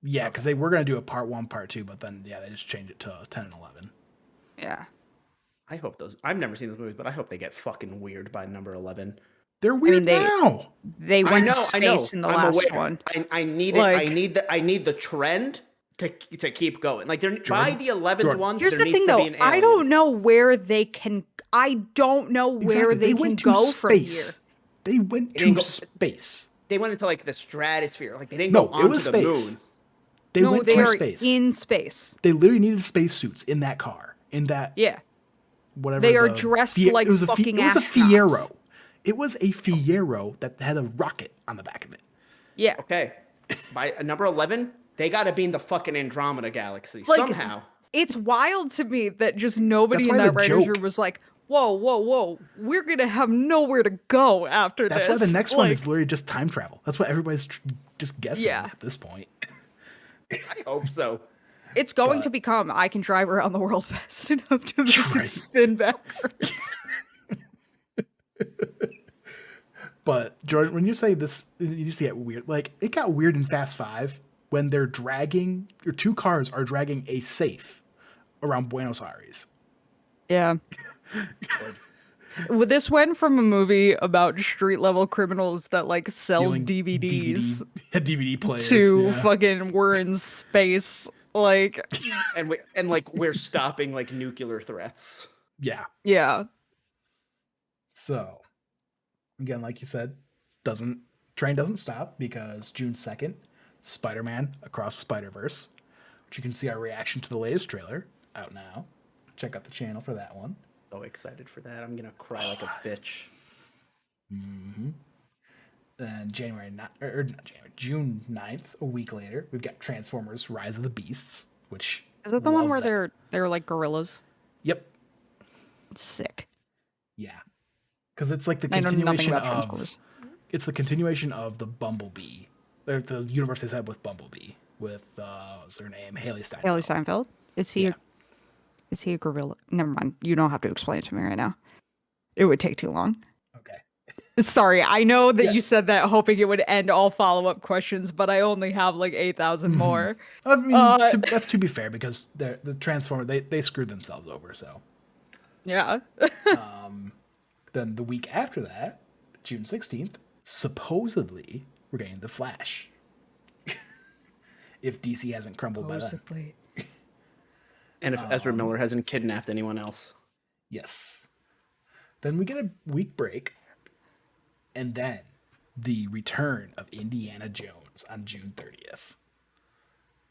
A: Yeah, because they were going to do a part 1, part 2, but then, yeah, they just changed it to 10 and 11.
B: Yeah.
C: I hope those. I've never seen those movies, but I hope they get fucking weird by number 11.
A: They're weird now.
B: They went to space in the last one.
C: I need
B: Like-
C: it. I need the trend to keep going. Like by the 11th
A: Jordan.
C: one,
B: Here's
C: there
B: the
C: needs
B: thing,
C: to
B: though.
C: be an
B: I
C: alien.
B: don't know where they can. I don't know where
A: Exactly.
B: they can
A: went to
B: go from here.
A: space. They went
C: didn't
A: to
C: go-
A: space.
C: They went into like the stratosphere. Like they didn't
A: No,
C: go
A: it
C: onto
A: was
C: the
A: space.
C: moon.
A: They
B: No,
A: went
B: they
A: to
B: are
A: space.
B: in space.
A: They literally needed spacesuits in that car. In that
B: Yeah.
A: whatever.
B: They are dressed like fucking
A: It was a
B: astronauts.
A: Fiero. It was a Fiero that had a rocket on the back of it.
B: Yeah.
C: Okay. By number 11, they got to be in the fucking Andromeda galaxy
B: Like,
C: somehow.
B: It's wild to me that just nobody
A: That's
B: in
A: why
B: that
A: the
B: writer's
A: joke-
B: room was like, whoa, we're gonna have nowhere to go after
A: That's
B: this.
A: why the next one is literally just time travel. That's what everybody's just guessing
B: Yeah.
A: at this point.
C: I hope so.
B: It's going
A: But-
B: to become I can drive around the world fast enough to make
A: Right.
B: it spin backwards.
A: But Jordan, when you say this, you just get weird. Like it got weird in Fast Five when they're dragging, your two cars are dragging a safe around Buenos Aires.
B: Yeah. Well, this went from a movie about street level criminals that like sell
A: Stealing
B: DVDs
A: DVD players
B: to
A: yeah.
B: fucking we're in space. Like,
C: And like we're stopping like nuclear threats.
A: Yeah.
B: yeah.
A: So, again, like you said, train doesn't stop because June 2nd, Spider-Man Across the Spider-Verse, which you can see our reaction to the latest trailer out now. Check out the channel for that one.
C: So excited for that. I'm gonna cry like a bitch.
A: Then June 9th, a week later, we've got Transformers Rise of the Beasts, which
B: Is that the one
A: love
B: where
A: that.
B: they're like gorillas?
A: Yep.
B: Sick.
A: Yeah. Because it's like the
B: I know nothing
A: continuation
B: about
A: of
B: Transformers.
A: it's the continuation of the Bumblebee. Or the universe they had with Bumblebee. With what's her name? Haley Steinfeld.
B: Haley Steinfeld? Is he
A: Yeah.
B: is he a gorilla? Never mind. You don't have to explain it to me right now. It would take too long.
A: Okay.
B: Sorry, I know that
A: Yeah.
B: you said that hoping it would end all follow-up questions, but I only have like 8,000 more.
A: I mean, that's to be fair because the Transformer they screwed themselves over. So
B: Yeah.
A: then the week after that, June 16th, supposedly we're getting the Flash. If DC hasn't crumbled by then.
B: Supposedly.
C: And if Ezra Miller hasn't kidnapped anyone else.
A: Yes. Then we get a week break, and then the return of Indiana Jones on June 30th.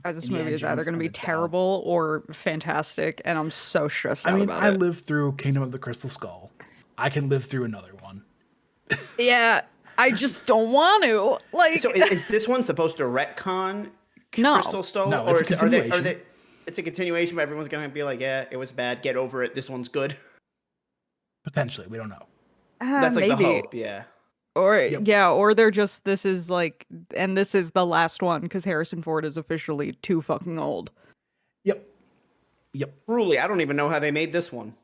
B: Guys, this
A: Indiana
B: movie is either
A: Jones
B: going to
A: and
B: be
A: the Dog.
B: terrible or fantastic, and I'm so stressed out about
A: I
B: it.
A: lived through Kingdom of the Crystal Skull. I can live through another one.
B: Yeah, I just don't want to. Like,
C: So is this one supposed to retcon
B: No.
C: Crystal Skull?
A: No, it's a
C: are they
A: continuation.
C: it's a continuation, but everyone's gonna be like, yeah, it was bad, get over it, this one's good.
A: Potentially, we don't know.
C: That's like
B: maybe.
C: the hope, yeah.
B: Or
A: Yep.
B: yeah, or they're just this is like, and this is the last one because Harrison Ford is officially too fucking old.
A: Yep.
C: Truly, I don't even know how they made this one.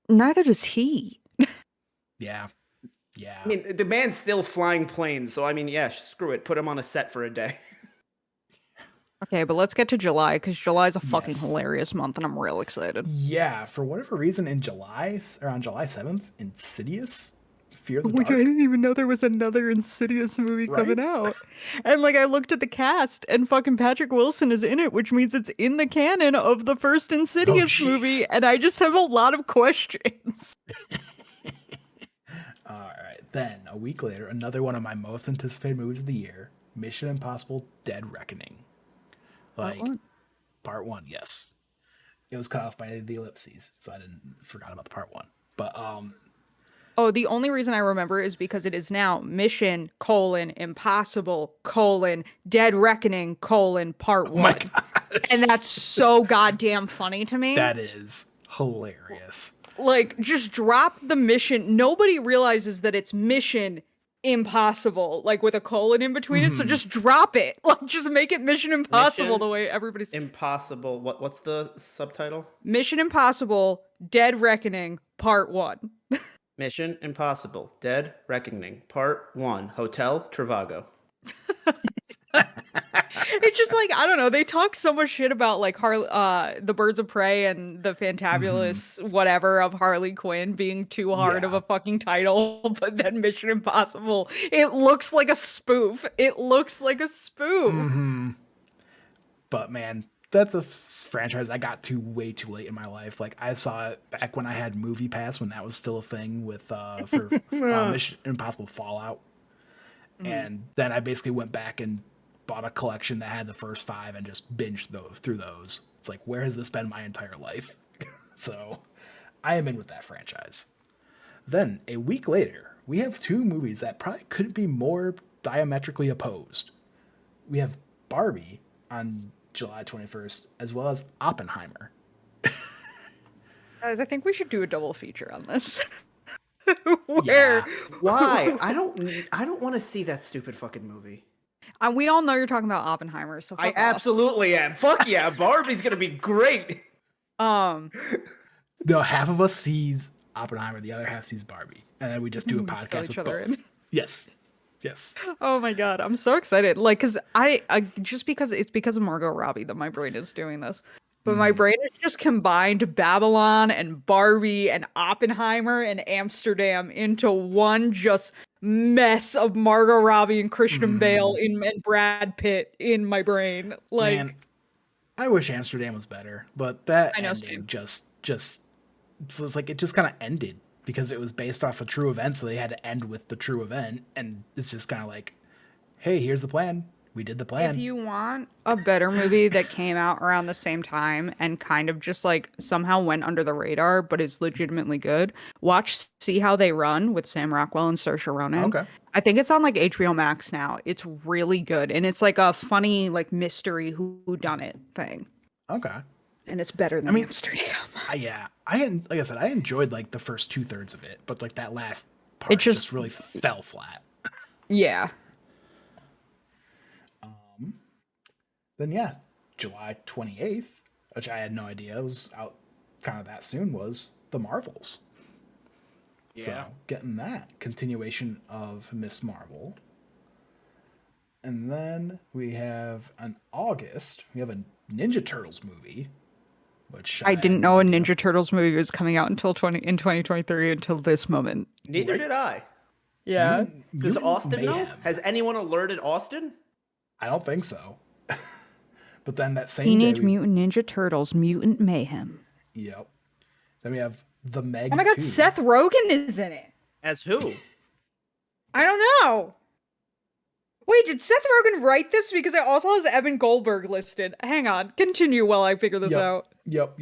B: Neither does he.
A: Yeah.
C: I mean, the man's still flying planes, so I mean, yeah, screw it, put him on a set for a day.
B: Okay, but let's get to July because July is a fucking
A: Yes.
B: hilarious month, and I'm real excited.
A: Yeah, for whatever reason, in July, or on July 7th, Insidious, Fear the
B: Which
A: Dark.
B: I didn't even know there was another Insidious movie coming
A: Right?
B: out. And like I looked at the cast and fucking Patrick Wilson is in it, which means it's in the canon of the first Insidious
A: jeez.
B: movie, and I just have a lot of questions.
A: All right, then a week later, another one of my most anticipated movies of the year, Mission Impossible: Dead Reckoning. Like
B: one?
A: part one, yes. It was cut off by the ellipses, so I forgot about the part one. But
B: Oh, the only reason I remember is because it is now Mission: Impossible: Dead Reckoning: Part
A: oh my
B: 1.
A: god,
B: And that's so goddamn funny to me.
A: that is hilarious.
B: Like, just drop the mission. Nobody realizes that it's Mission Impossible, like with a colon in between it. So just drop it. Like, just make it Mission Impossible
C: Mission
B: the way everybody's.
C: Impossible. What's the subtitle?
B: Mission Impossible: Dead Reckoning Part 1.
C: Mission Impossible: Dead Reckoning Part 1. Hotel Trivago.
B: It's just like, I don't know, they talk so much shit about like the Birds of Prey and the fantabulous whatever of Harley Quinn being too hard of
A: Yeah.
B: a fucking title, but then Mission Impossible, it looks like a spoof. It looks like a spoof.
A: But man, that's a franchise I got to way too late in my life. Like I saw it back when I had Movie Pass when that was still a thing with for Mission Impossible Fallout. And then I basically went back and bought a collection that had the first 5 and just binged through those. It's like, where has this been my entire life? So I am in with that franchise. Then, a week later, we have two movies that probably couldn't be more diametrically opposed. We have Barbie on July 21st, as well as Oppenheimer.
B: Guys, I think we should do a double feature on this.
A: Yeah.
C: Why? I don't want to see that stupid fucking movie.
B: We all know you're talking about Oppenheimer, so
C: I
B: fuck off.
C: absolutely am. Fuck yeah, Barbie's gonna be great.
A: No, half of us sees Oppenheimer, the other half sees Barbie, and then we just do a podcast with both. Yes.
B: Oh my god, I'm so excited! Like, cause I just because it's because of Margot Robbie that my brain is doing this, but my brain has just combined Babylon and Barbie and Oppenheimer and Amsterdam into one just mess of Margot Robbie and Christian Bale and Brad Pitt in my brain. Like,
A: Man, I wish Amsterdam was better, but that ending
B: same.
A: just it's like it just kind of ended because it was based off a true event, so they had to end with the true event, and it's just kind of like, hey, here's the plan. We did the plan.
B: if you want a better movie that came out around the same time and kind of just like somehow went under the radar but is legitimately good, watch See How They Run with Sam Rockwell and Saoirse Ronan.
A: Okay.
B: I think it's on like HBO Max now. It's really good, and it's like a funny like mystery whodunit thing.
A: Okay.
B: And it's better than Amsterdam.
A: Like I said, I enjoyed like the first 2/3 of it, but like that last part just really fell flat.
B: Yeah.
A: Then yeah, July 28th, which I had no idea was out kind of that soon, was The Marvels. Yeah. So getting that continuation of Miss Marvel. And then we have in August, we have a Ninja Turtles movie, which
B: I didn't know a Ninja Turtles movie was coming out until 2023 until this moment.
C: Neither did I.
B: Yeah.
C: Does Austin know? Has anyone alerted Austin?
A: I don't think so. But then that same
B: Teenage
A: day,
B: Mutant Ninja Turtles Mutant Mayhem.
A: Yep. Then we have The Meg.
B: Oh my god,
A: 2.
B: Seth Rogen is in it.
C: As who?
B: I don't know. Wait, did Seth Rogen write this? Because it also has Evan Goldberg listed. Hang on, continue while I figure this out.
A: Yep.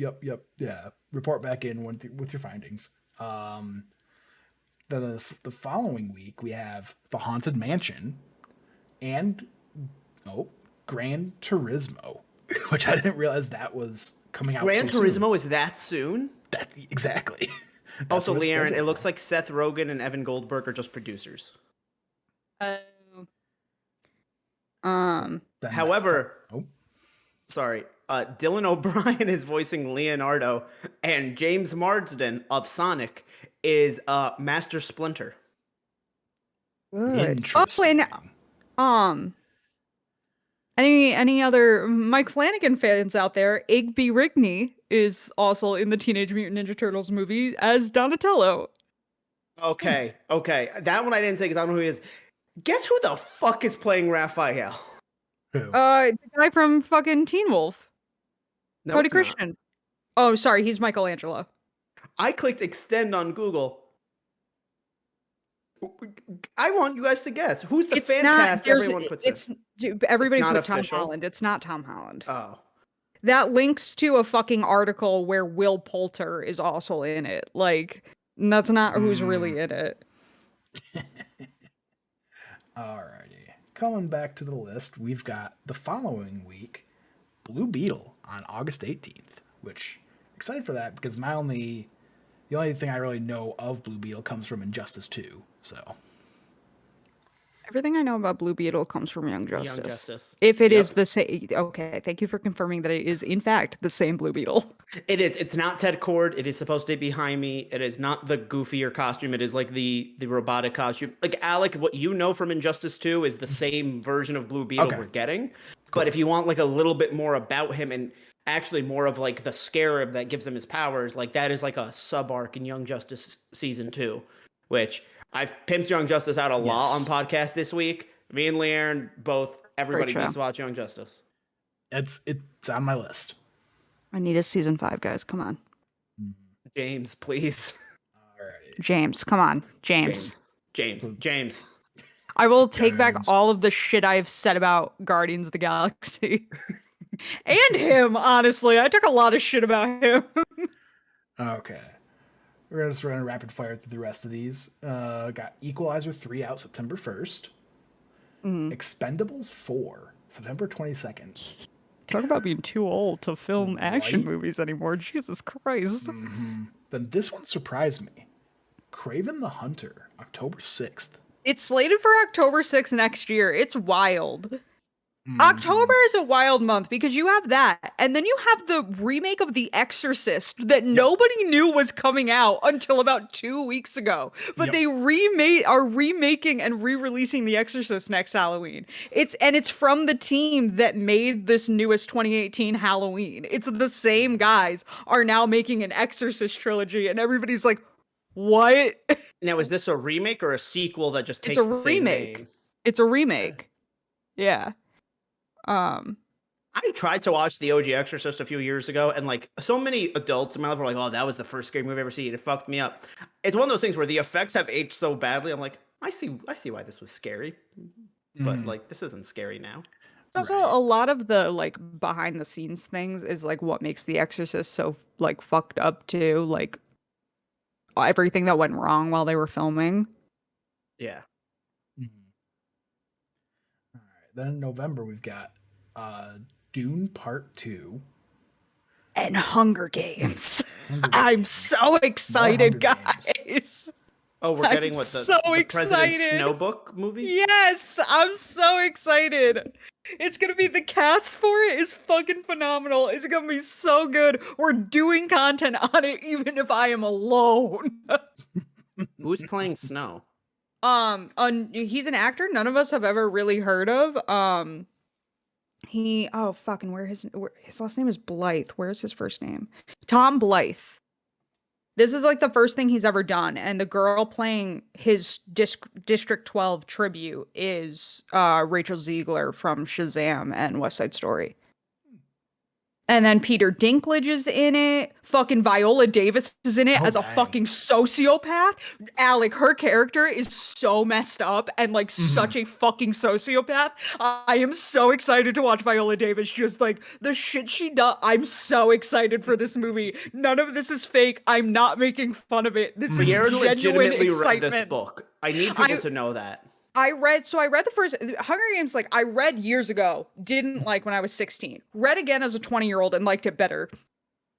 A: Yeah. Report back in with your findings. Then the following week we have The Haunted Mansion and Gran Turismo, which I didn't realize that was coming out.
C: Gran
A: so
C: Turismo
A: soon.
C: is that soon?
A: Exactly.
C: Also, LeighErin, it looks like Seth Rogen and Evan Goldberg are just producers. However, sorry, Dylan O'Brien is voicing Leonardo, and James Marsden of Sonic is Master Splinter.
A: Interesting.
B: Any other Mike Flanagan fans out there? Igby Rigney is also in the Teenage Mutant Ninja Turtles movie as Donatello.
C: Okay. That one I didn't say because I don't know who he is. Guess who the fuck is playing Raphael?
A: Who?
B: The guy from fucking Teen Wolf.
C: No,
B: Cody
C: it's not.
B: Christian. Oh, sorry, he's Michelangelo.
C: I clicked extend on Google. I want you guys to guess. Who's the fan cast everyone puts in?
B: Everybody
C: It's not
B: put Tom
C: official?
B: Holland. It's not Tom Holland.
C: Oh.
B: That links to a fucking article where Will Poulter is also in it. Like, that's not who's really in it.
A: Alrighty. Coming back to the list, we've got the following week, Blue Beetle on August 18th, which excited for that because the only thing I really know of Blue Beetle comes from Injustice 2. So
B: Everything I know about Blue Beetle comes from Young Justice.
C: Young Justice.
B: If it is the same, okay, thank you for confirming that it is in fact the same Blue Beetle.
C: It is. It's not Ted Cord. It is supposed to be Jaime. It is not the goofier costume. It is like the robotic costume. Like Alec, what you know from Injustice 2 is the same version of Blue Beetle we're getting. Cool. But if you want like a little bit more about him and actually more of like the scarab that gives him his powers, like that is like a sub arc in Young Justice season 2, which I've pimped Young Justice out a lot on podcast this week. Me and LeighErin both. Everybody needs to watch Young Justice.
A: It's on my list.
B: I need a season 5, guys. Come on.
C: James, please.
A: Alrighty.
B: James, come on. James. I will take back all of the shit I've said about Guardians of the Galaxy. And him, honestly. I took a lot of shit about him.
A: Okay. We're just running rapid fire through the rest of these. Got Equalizer 3 out September 1st. Expendables 4, September 22nd.
B: Talk about being too old to film action
A: Right?
B: movies anymore. Jesus Christ.
A: Then this one surprised me. Craven the Hunter, October 6th.
B: It's slated for October 6th next year. It's wild. October is a wild month because you have that, and then you have the remake of The Exorcist that nobody knew was coming out until about 2 weeks ago. But they are remaking and re-releasing The Exorcist next Halloween. It's from the team that made this newest 2018 Halloween. It's the same guys are now making an Exorcist trilogy, and everybody's like, "What?"
C: Now, is this a remake or a sequel that just
B: It's
C: takes
B: a
C: the same
B: remake.
C: name?
B: It's a remake. Yeah.
C: I tried to watch the OG Exorcist a few years ago, and like so many adults in my life were like, "Oh, that was the first scary movie I've ever seen. It fucked me up." It's one of those things where the effects have aged so badly. I'm like, I see why this was scary, but like this isn't scary now.
B: It's also a lot of the like behind the scenes things is like what makes The Exorcist so like fucked up too. Like everything that went wrong while they were filming.
C: Yeah.
A: All right. Then in November we've got Dune Part 2
B: and Hunger Games.
A: Hunger
B: I'm
A: Games.
B: so excited,
A: Hunger Games.
B: guys.
C: Oh, we're getting
B: I'm
C: what
B: so
C: the President's
B: excited.
C: Snow Book movie?
B: Yes, I'm so excited. It's gonna be the cast for it is fucking phenomenal. It's gonna be so good. We're doing content on it even if I am alone.
C: Who's playing Snow?
B: He's an actor none of us have ever really heard of. His last name is Blythe. Where's his first name? Tom Blythe. This is like the first thing he's ever done, and the girl playing his District 12 tribute is Rachel Ziegler from Shazam and West Side Story. And then Peter Dinklage is in it. Fucking Viola Davis is in it as a fucking sociopath. Alec, her character is so messed up and like such a fucking sociopath. I am so excited to watch Viola Davis just like the shit she does. I'm so excited for this movie. None of this is fake. I'm not making fun of it. This is genuine
C: legitimately
B: excitement.
C: read this book. I need people to know that.
B: I read the first Hunger Games, like I read years ago, didn't like when I was 16. Read again as a 20-year-old and liked it better.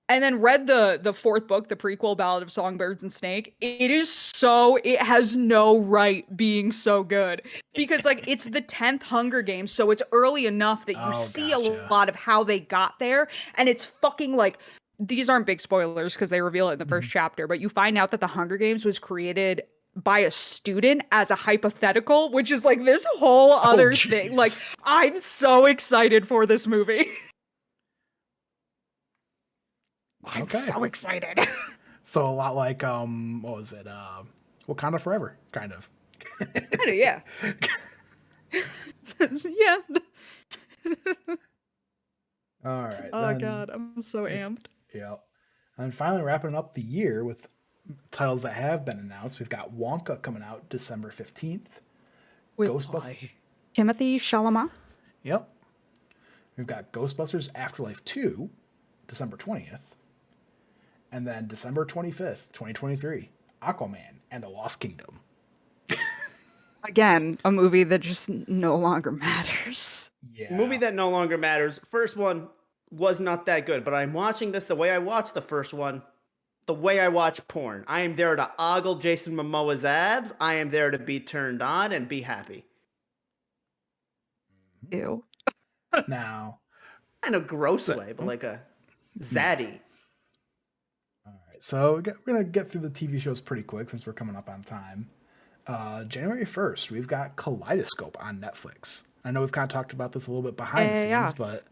B: And then read the fourth book, the prequel, Ballad of Songbirds and Snake. It has no right being so good. Because like it's the 10th Hunger Games, so it's early enough that you see a lot of how they got there. And it's fucking like, these aren't big spoilers because they reveal it in the first chapter, but you find out that the Hunger Games was created by a student as a hypothetical, which is like this whole other thing. Like, I'm so excited for this movie. I'm so excited.
A: So a lot like what was it? Wakanda Forever, kind of.
B: Yeah. Yeah.
A: All right.
B: Oh god, I'm so amped.
A: Yeah. And finally wrapping up the year with titles that have been announced. We've got Wonka coming out December 15th. Ghostbusters.
B: Timothy Chalamet.
A: Yep. We've got Ghostbusters Afterlife 2, December 20th. And then December 25th, 2023, Aquaman and the Lost Kingdom.
B: Again, a movie that just no longer matters.
A: Yeah.
C: Movie that no longer matters. First one was not that good, but I'm watching this the way I watched the first one. The way I watch porn. I am there to ogle Jason Momoa's abs. I am there to be turned on and be happy.
B: Ew.
A: Now.
C: In a gross way, but like a zaddy.
A: All right. So we're going to get through the TV shows pretty quick since we're coming up on time. January 1st, we've got Kaleidoscope on Netflix. I know we've kind of talked about this a little bit behind the scenes, but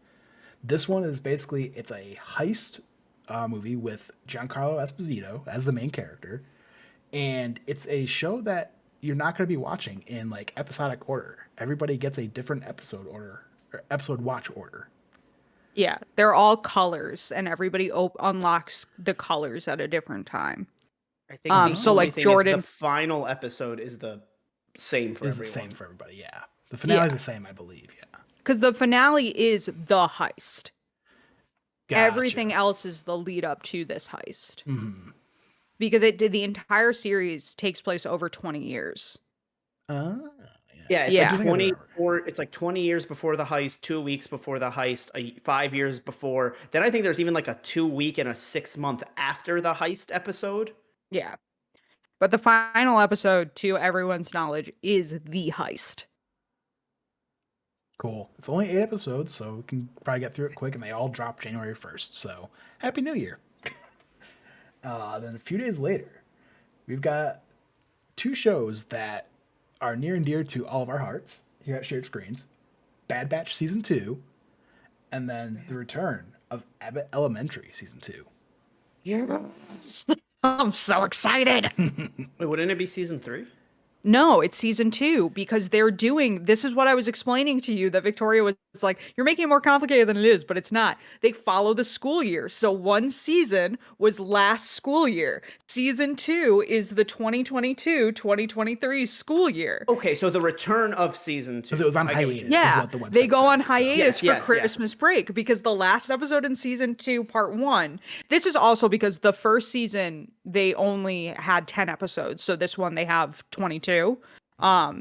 A: this one is basically, it's a heist movie with Giancarlo Esposito as the main character, and it's a show that you're not going to be watching in like episodic order. Everybody gets a different episode order or episode watch order.
B: Yeah, they're all colors, and everybody unlocks the colors at a different time.
C: I think
B: so like Jordan,
C: the final episode is the same for everyone.
A: The same for everybody. Yeah, the finale is the same, I believe. Yeah,
B: because the finale is the heist.
A: Gotcha.
B: Everything else is the lead up to this heist.
A: Mm-hmm.
B: because the entire series takes place over 20 years.
A: Yeah.
C: Yeah, it's
B: Yeah.
C: like 24. It's like 20 years before the heist, 2 weeks before the heist, 5 years before. Then I think there's even like a 2 week and a 6 month after the heist episode.
B: Yeah. But the final episode, to everyone's knowledge, is the heist.
A: Cool. It's only 8 episodes, so we can probably get through it quick, and they all drop January 1st. So, Happy New Year. Then a few days later, we've got 2 shows that are near and dear to all of our hearts here at Shared Screens. Bad Batch Season 2, and then the return of Abbott Elementary Season 2.
B: Yes. I'm so excited.
C: Wait, wouldn't it be season 3?
B: No, it's season 2 because they're doing, this is what I was explaining to you that Victoria was like, you're making it more complicated than it is, but it's not. They follow the school year. So one season was last school year. Season 2 is the 2022-2023 school year.
C: Okay, so the return of season 2.
A: Because it was on hiatus.
B: Yeah,
A: is what the website
B: they go on
A: said, so.
B: hiatus for
C: Yes.
B: Christmas break because the last episode in season 2, part 1. This is also because the first season they only had 10 episodes, so this one they have 22.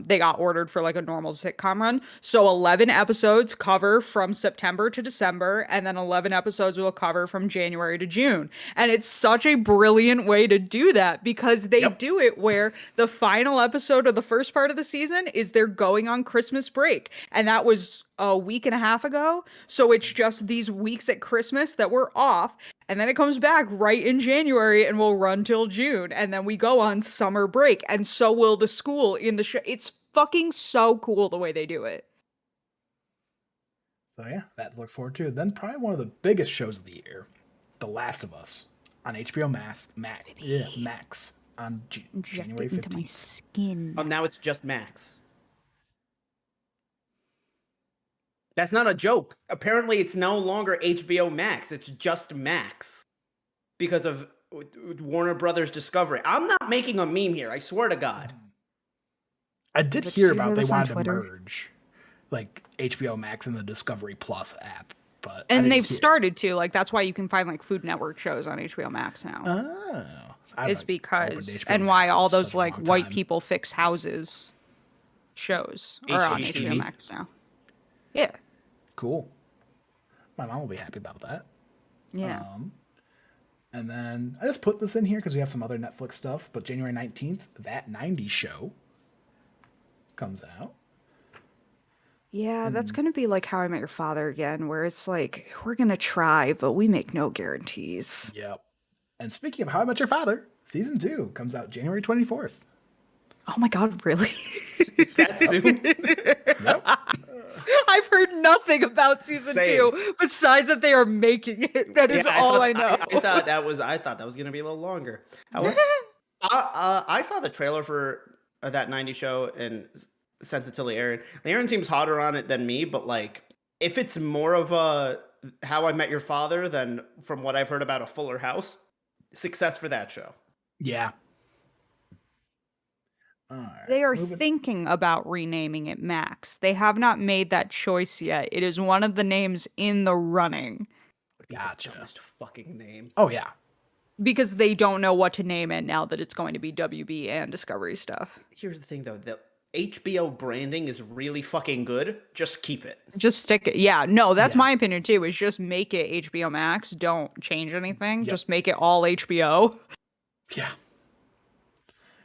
B: They got ordered for like a normal sitcom run, so 11 episodes cover from September to December, and then 11 episodes will cover from January to June. And it's such a brilliant way to do that because they do it where the final episode of the first part of the season is they're going on Christmas break, and that was a week and a half ago. So it's just these weeks at Christmas that we're off, and then it comes back right in January and will run till June, and then we go on summer break, and so will the school in the show. It's fucking so cool the way they do it.
A: So yeah, that to look forward to. Then probably one of the biggest shows of the year, The Last of Us on HBO Max on January 15th.
B: Into my skin.
C: Now it's just Max. That's not a joke. Apparently, it's no longer HBO Max. It's just Max because of Warner Brothers Discovery. I'm not making a meme here. I swear to God.
A: I did
B: But
A: hear
B: did you
A: about
B: hear
A: they
B: this on
A: wanted to
B: Twitter?
A: merge like HBO Max and the Discovery Plus app, but I
B: And
A: didn't
B: they've
A: hear-
B: started to. Like, that's why you can find like Food Network shows on HBO Max now.
A: Oh, I
B: It's
A: haven't opened
B: because,
A: HBO
B: and why
A: Max in
B: all
A: such
B: those
A: a
B: like
A: long
B: white
A: time.
B: people fix houses shows are on
C: HGTV.
B: HBO Max now. Yeah.
A: Cool. My mom will be happy about that.
B: Yeah.
A: And then I just put this in here because we have some other Netflix stuff. But January 19th, That 90s Show comes out.
B: Yeah, that's going to be like How I Met Your Father again, where it's like, we're going to try, but we make no guarantees.
A: Yep. And speaking of How I Met Your Father, season 2 comes out January 24th.
B: Oh my God, really?
C: That soon?
A: Yep.
B: I've heard nothing about season
C: Same.
B: 2 besides that they are making it. That is all I know.
C: I thought that was going to be a little longer. I saw the trailer for That 90 Show and sent it to LeighErin. LeighErin seems hotter on it than me, but like if it's more of a How I Met Your Father than from what I've heard about a Fuller House, success for that show.
A: Yeah. All right,
B: They are
A: moving-
B: thinking about renaming it Max. They have not made that choice yet. It is one of the names in the running
A: Gotcha.
C: Dumbest fucking name.
A: Oh, yeah.
B: because they don't know what to name it now that it's going to be WB and Discovery stuff.
C: Here's the thing though, the HBO branding is really fucking good. Just keep it.
B: Just stick it. Yeah, no, that's
A: Yeah.
B: my opinion too, is just make it HBO Max. Don't change anything.
A: Yep.
B: Just make it all HBO,
A: Yeah.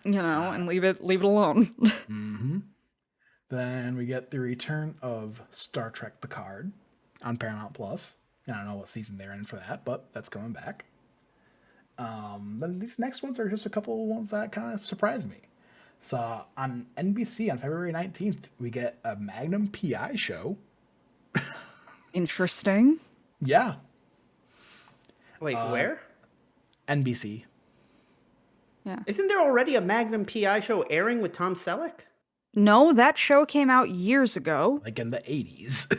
B: and leave it alone.
A: Mm-hmm. Then we get the return of Star Trek Picard on Paramount Plus. I don't know what season they're in for that, but that's coming back. Then these next ones are just a couple of ones that kind of surprise me. So on NBC on February 19th, we get a Magnum PI show.
B: Interesting.
A: Yeah.
C: Wait, where?
A: NBC.
B: Yeah.
C: Isn't there already a Magnum PI show airing with Tom Selleck?
B: No, that show came out years ago.
A: Like in the 80s.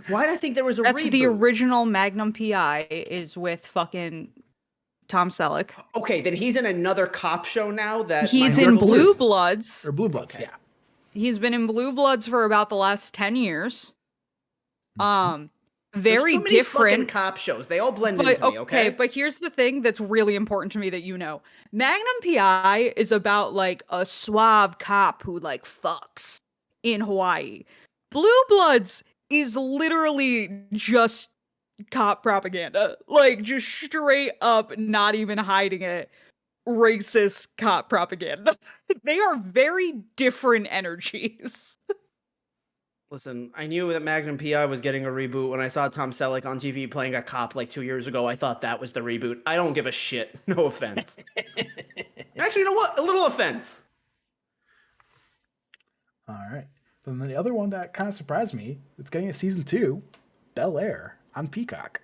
C: Why did I think there was a
B: That's
C: reboot?
B: the original Magnum PI is with fucking Tom Selleck.
C: Okay, then he's in another cop show now that
B: He's
C: my
B: in
C: uncle-
B: Blue Bloods.
A: Or Blue Bloods,
C: Okay.
A: yeah.
B: He's been in Blue Bloods for about the last 10 years.
C: There's
B: very
C: too many fucking
B: different.
C: cop shows. They all blend
B: But
C: into me, okay?
B: but here's the thing that's really important to me that you know. Magnum PI is about like a suave cop who like fucks in Hawaii. Blue Bloods is literally just cop propaganda. Like just straight up, not even hiding it. Racist cop propaganda. They are very different energies.
C: Listen, I knew that Magnum PI was getting a reboot when I saw Tom Selleck on TV playing a cop like 2 years ago. I thought that was the reboot. I don't give a shit. No offense. Actually, you know what? A little offense.
A: All right. Then the other one that kind of surprised me, it's getting a season 2, Bel-Air on Peacock.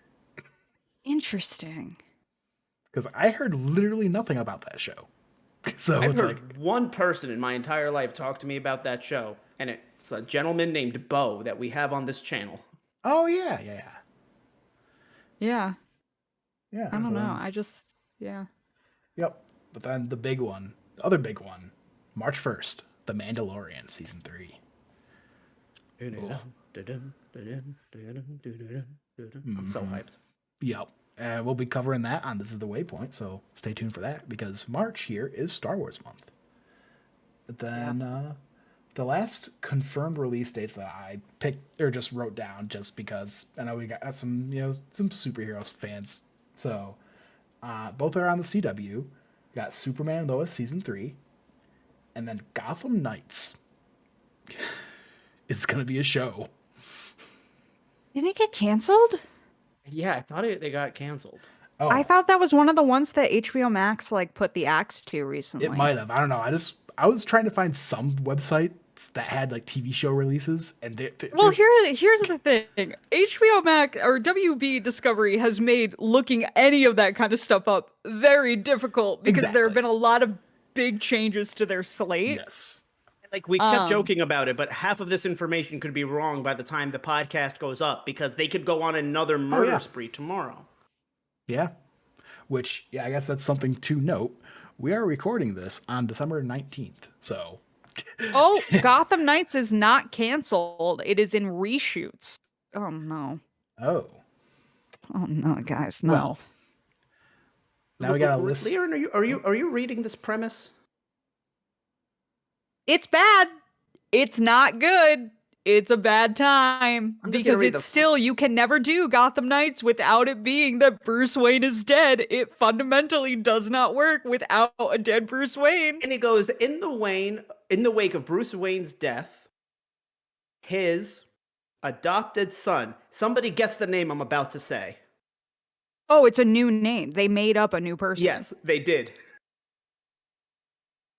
B: Interesting.
A: Because I heard literally nothing about that show. So
C: I've
A: it's
C: heard
A: like,
C: one person in my entire life talk to me about that show, and it's a gentleman named Bo that we have on this channel.
A: oh yeah.
B: Yeah.
A: Yeah.
B: I
A: so
B: don't know.
A: then-
B: Yeah.
A: Yep. But then the big one, the other big one, March 1st, The Mandalorian season 3.
C: I'm so hyped.
A: Yep. We'll be covering that on This Is the Waypoint, so stay tuned for that because March here is Star Wars month. Then the last confirmed release dates that I picked or just wrote down just because I know we got some some superheroes fans. So both are on the CW. We got Superman and Lois season 3, and then Gotham Knights is going to be a show.
B: Didn't it get canceled?
C: Yeah, I thought they got canceled.
A: Oh,
B: I thought that was one of the ones that HBO Max like put the axe to recently.
A: it might have. I don't know. I was trying to find some websites that had like TV show releases, and
B: Well, here's the thing. HBO Max or WB Discovery has made looking any of that kind of stuff up very difficult because there have
A: Exactly.
B: been a lot of big changes to their slate.
A: yes.
C: Like we've kept joking about it, but half of this information could be wrong by the time the podcast goes up because they could go on another murder spree tomorrow.
A: Yeah. Which, yeah, I guess that's something to note. We are recording this on December 19th. So.
B: Oh, Gotham Knights is not canceled. It is in reshoots. Oh no.
A: Oh.
B: Oh no, guys, no.
A: Well, now we got a list.
C: LeighErin, are you reading this premise?
B: It's bad. It's not good. It's a bad time
C: I'm just gonna
B: because
C: read
B: it's still you can never do Gotham Knights without it being that Bruce Wayne is dead. It fundamentally does not work without a dead Bruce Wayne.
C: And it goes in the wake of Bruce Wayne's death, his adopted son. Somebody guess the name I'm about to say.
B: Oh, it's a new name. They made up a new person.
C: Yes, they did.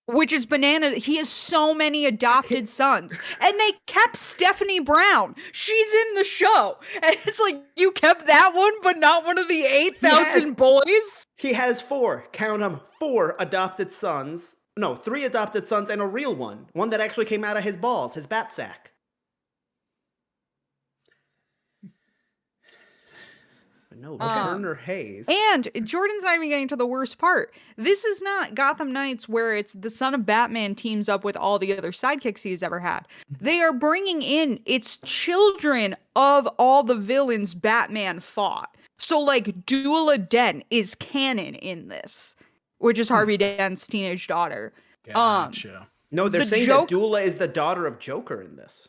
B: Which is banana. He has so many adopted sons. And they kept Stephanie Brown. She's in the show. And it's like, you kept that one, but not one of the 8,000 boys?
C: He has 4, count them, 4 adopted sons. No, 3 adopted sons and a real one. One that actually came out of his balls, his bat sack. No, Turner Hayes.
B: And Jordan's not even getting to the worst part. This is not Gotham Knights where it's the son of Batman teams up with all the other sidekicks he's ever had. They are bringing in its children of all the villains Batman fought. So like Dula Dent is canon in this, which is Harvey Dent's teenage daughter.
A: Gotcha.
C: No, they're saying that Dula is the daughter of Joker in this.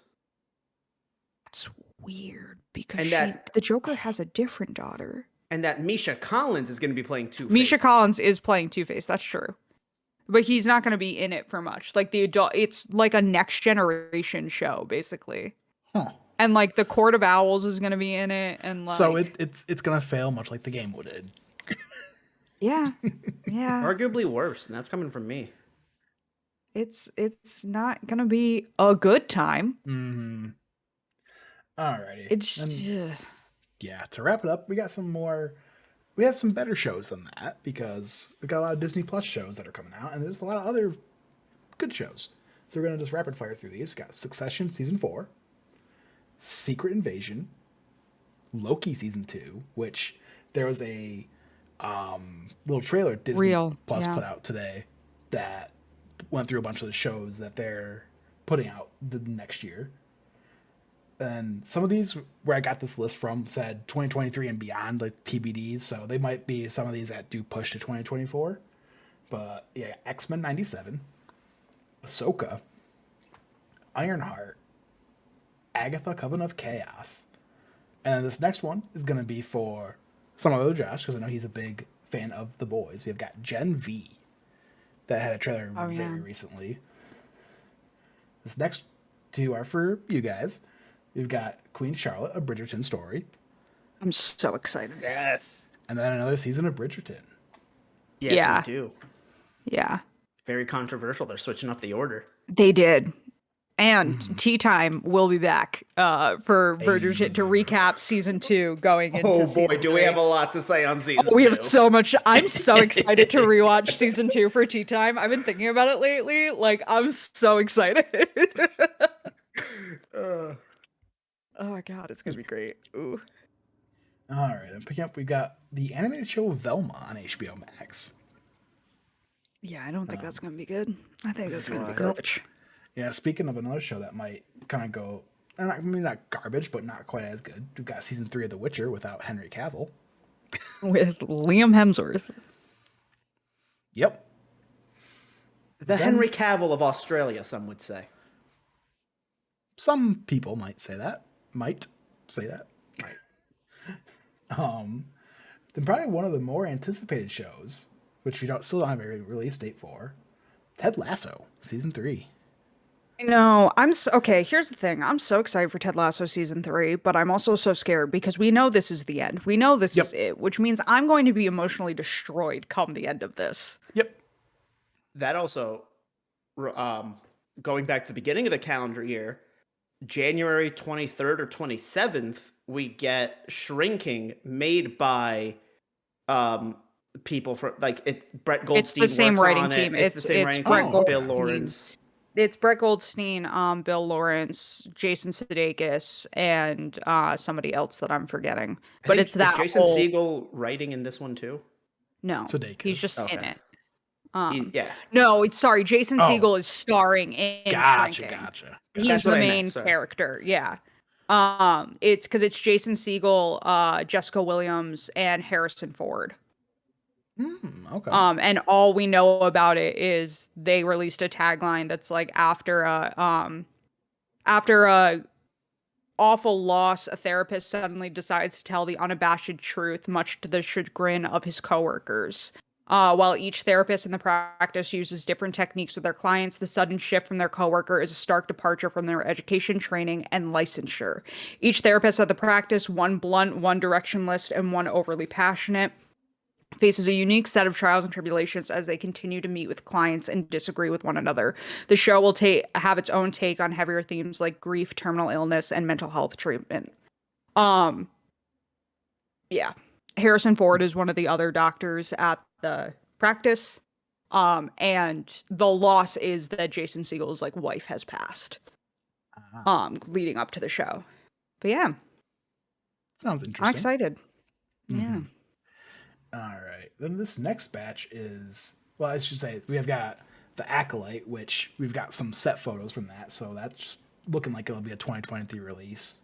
B: That's weird because
C: And
B: the Joker has a different daughter.
C: And that Misha Collins is going to be playing Two-Face.
B: Misha Collins is playing Two-Face, that's true. But he's not going to be in it for much. Like the adult, it's like a next generation show, basically.
A: Huh.
B: And like the Court of Owls is going to be in it, and like
A: so it's gonna fail much like the game did.
B: yeah.
C: Arguably worse, and that's coming from me.
B: It's not going to be a good time.
A: Mm-hmm. Alrighty.
B: It's
A: yeah. To wrap it up, we got some more. We have some better shows than that because we got a lot of Disney Plus shows that are coming out, and there's a lot of other good shows. So we're gonna just rapid fire through these. We got Succession season 4, Secret Invasion, Loki season 2, which there was a little trailer Disney Plus put out today that went through a bunch of the shows that they're putting out the next year. And some of these where I got this list from said 2023 and beyond, like TBDs. So they might be some of these that do push to 2024. But yeah, X-Men 97, Ahsoka, Ironheart, Agatha Coven of Chaos. And then this next one is going to be for some other Josh, because I know he's a big fan of The Boys. We've got Gen V that had a trailer very recently. This next two are for you guys. We've got Queen Charlotte, a Bridgerton story.
B: I'm so excited.
C: Yes.
A: And then another season of Bridgerton.
C: Yes,
B: Yeah.
C: we do.
B: Yeah.
C: Very controversial. They're switching up the order.
B: They did. And Tea Time will be back for Bridgerton to recap season 2 going into
C: Oh boy,
B: season
C: do
B: 3.
C: we have a lot to say on season 2.
B: We have so much. I'm so excited to rewatch season 2 for Tea Time. I've been thinking about it lately. Like, I'm so excited. Oh my god, it's gonna be great. Ooh.
A: All right, then picking up, we got the animated show Velma on HBO Max.
B: Yeah, I don't think that's gonna be good. I think that's gonna be garbage.
A: Yeah, speaking of another show that might kind of go, not garbage, but not quite as good. We've got season 3 of The Witcher without Henry Cavill.
B: With Liam Hemsworth.
A: Yep.
C: The Henry Cavill of Australia, some would say.
A: Some people might say that.
C: Right.
A: Then probably one of the more anticipated shows, which we still don't have a release date for, Ted Lasso, season 3.
B: No, okay, here's the thing. I'm so excited for Ted Lasso season 3, but I'm also so scared because we know this is the end. We know this is it, which means I'm going to be emotionally destroyed come the end of this.
A: Yep.
C: That also, going back to the beginning of the calendar year, January 23rd or 27th, we get Shrinking made by people from, like, it's Brett Goldstein.
B: It's the same
C: works
B: writing
C: on
B: team.
C: It. It's the same writing team. Bill Lawrence.
B: It's Brett Goldstein, Bill Lawrence, Jason Sudeikis, and somebody else that I'm forgetting. But it's that
C: Is Jason Segel writing in this one too?
B: No,
A: Sudeikis.
B: He's just in it.
C: Yeah.
B: No, sorry. Jason Segel is starring in Shrinking.
A: Gotcha.
B: He's the main character. Yeah. It's because it's Jason Segel, Jessica Williams, and Harrison Ford.
A: Okay.
B: And all we know about it is they released a tagline that's like after a awful loss, a therapist suddenly decides to tell the unabashed truth, much to the chagrin of his coworkers. While each therapist in the practice uses different techniques with their clients, the sudden shift from their coworker is a stark departure from their education, training, and licensure. Each therapist at the practice, one blunt, one directionless, and one overly passionate, faces a unique set of trials and tribulations as they continue to meet with clients and disagree with one another. The show will have its own take on heavier themes like grief, terminal illness, and mental health treatment. Yeah. Harrison Ford is one of the other doctors at the practice. And the loss is that Jason Segel's like wife has passed. Leading up to the show. But yeah.
A: Sounds interesting.
B: I'm excited.
A: Mm-hmm. Yeah. All right. Then this next batch is, well, I should say we have got The Acolyte, which we've got some set photos from that. So that's looking like it'll be a 2023 release.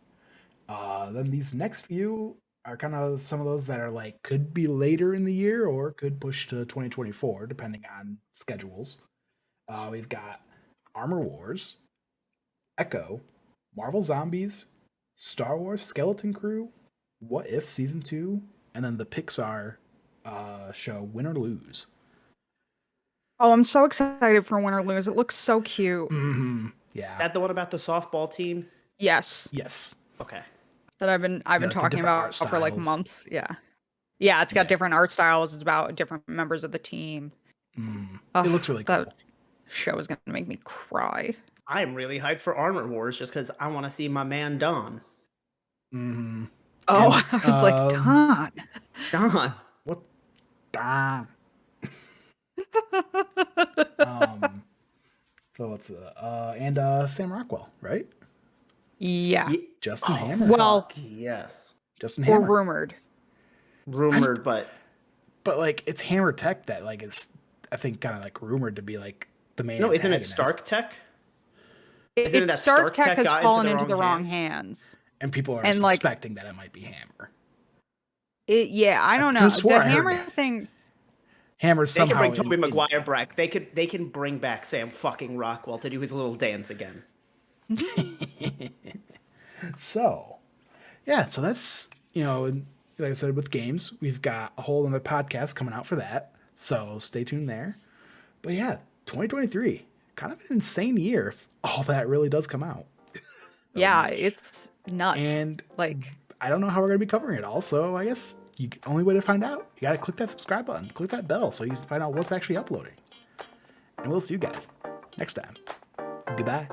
A: Then these next few are kind of some of those that are like could be later in the year or could push to 2024 depending on schedules. We've got Armor Wars, Echo, Marvel Zombies, Star Wars Skeleton Crew, What If Season 2, and then the Pixar show Win or Lose.
B: Oh, I'm so excited for Win or Lose. It looks so cute.
A: Mm-hmm. Yeah.
C: Is that the one about the softball team?
B: Yes.
C: Okay.
B: That I've been talking about for like months. Yeah. Yeah, it's got different art styles. It's about different members of the team.
A: It looks really cool.
B: That show is going to make me cry.
C: I am really hyped for Armor Wars just because I want to see my man Don.
A: Mm-hmm.
B: Oh, and, I was like,
C: Don.
A: What? Don. So what's and Sam Rockwell, right?
B: Yeah.
A: Justin Hammer.
B: Well,
C: yes.
A: Justin Hammer.
B: Or rumored.
C: But
A: like it's Hammer Tech that like is I think kind of like rumored to be like the main.
C: No, isn't it Stark Tech? Isn't it that
B: Stark Tech has
C: got
B: fallen into the wrong
C: hands?
B: hands.
A: And people are
B: And, like,
A: suspecting that it might be Hammer.
B: I don't know.
A: could've swore
B: The
A: I heard
B: Hammer thing.
A: Hammer's
C: They can
A: somehow
C: bring Tobey Maguire back. They can bring back Sam fucking Rockwell to do his little dance again.
A: So, yeah, so that's, like I said, with games, we've got a whole other podcast coming out for that. So stay tuned there. But yeah, 2023, kind of an insane year if all that really does come out.
B: Yeah, it's nuts.
A: And
B: like,
A: I don't know how we're going to be covering it all. So I guess the only way to find out, you got to click that subscribe button, click that bell so you can find out what's actually uploading. And we'll see you guys next time. Goodbye.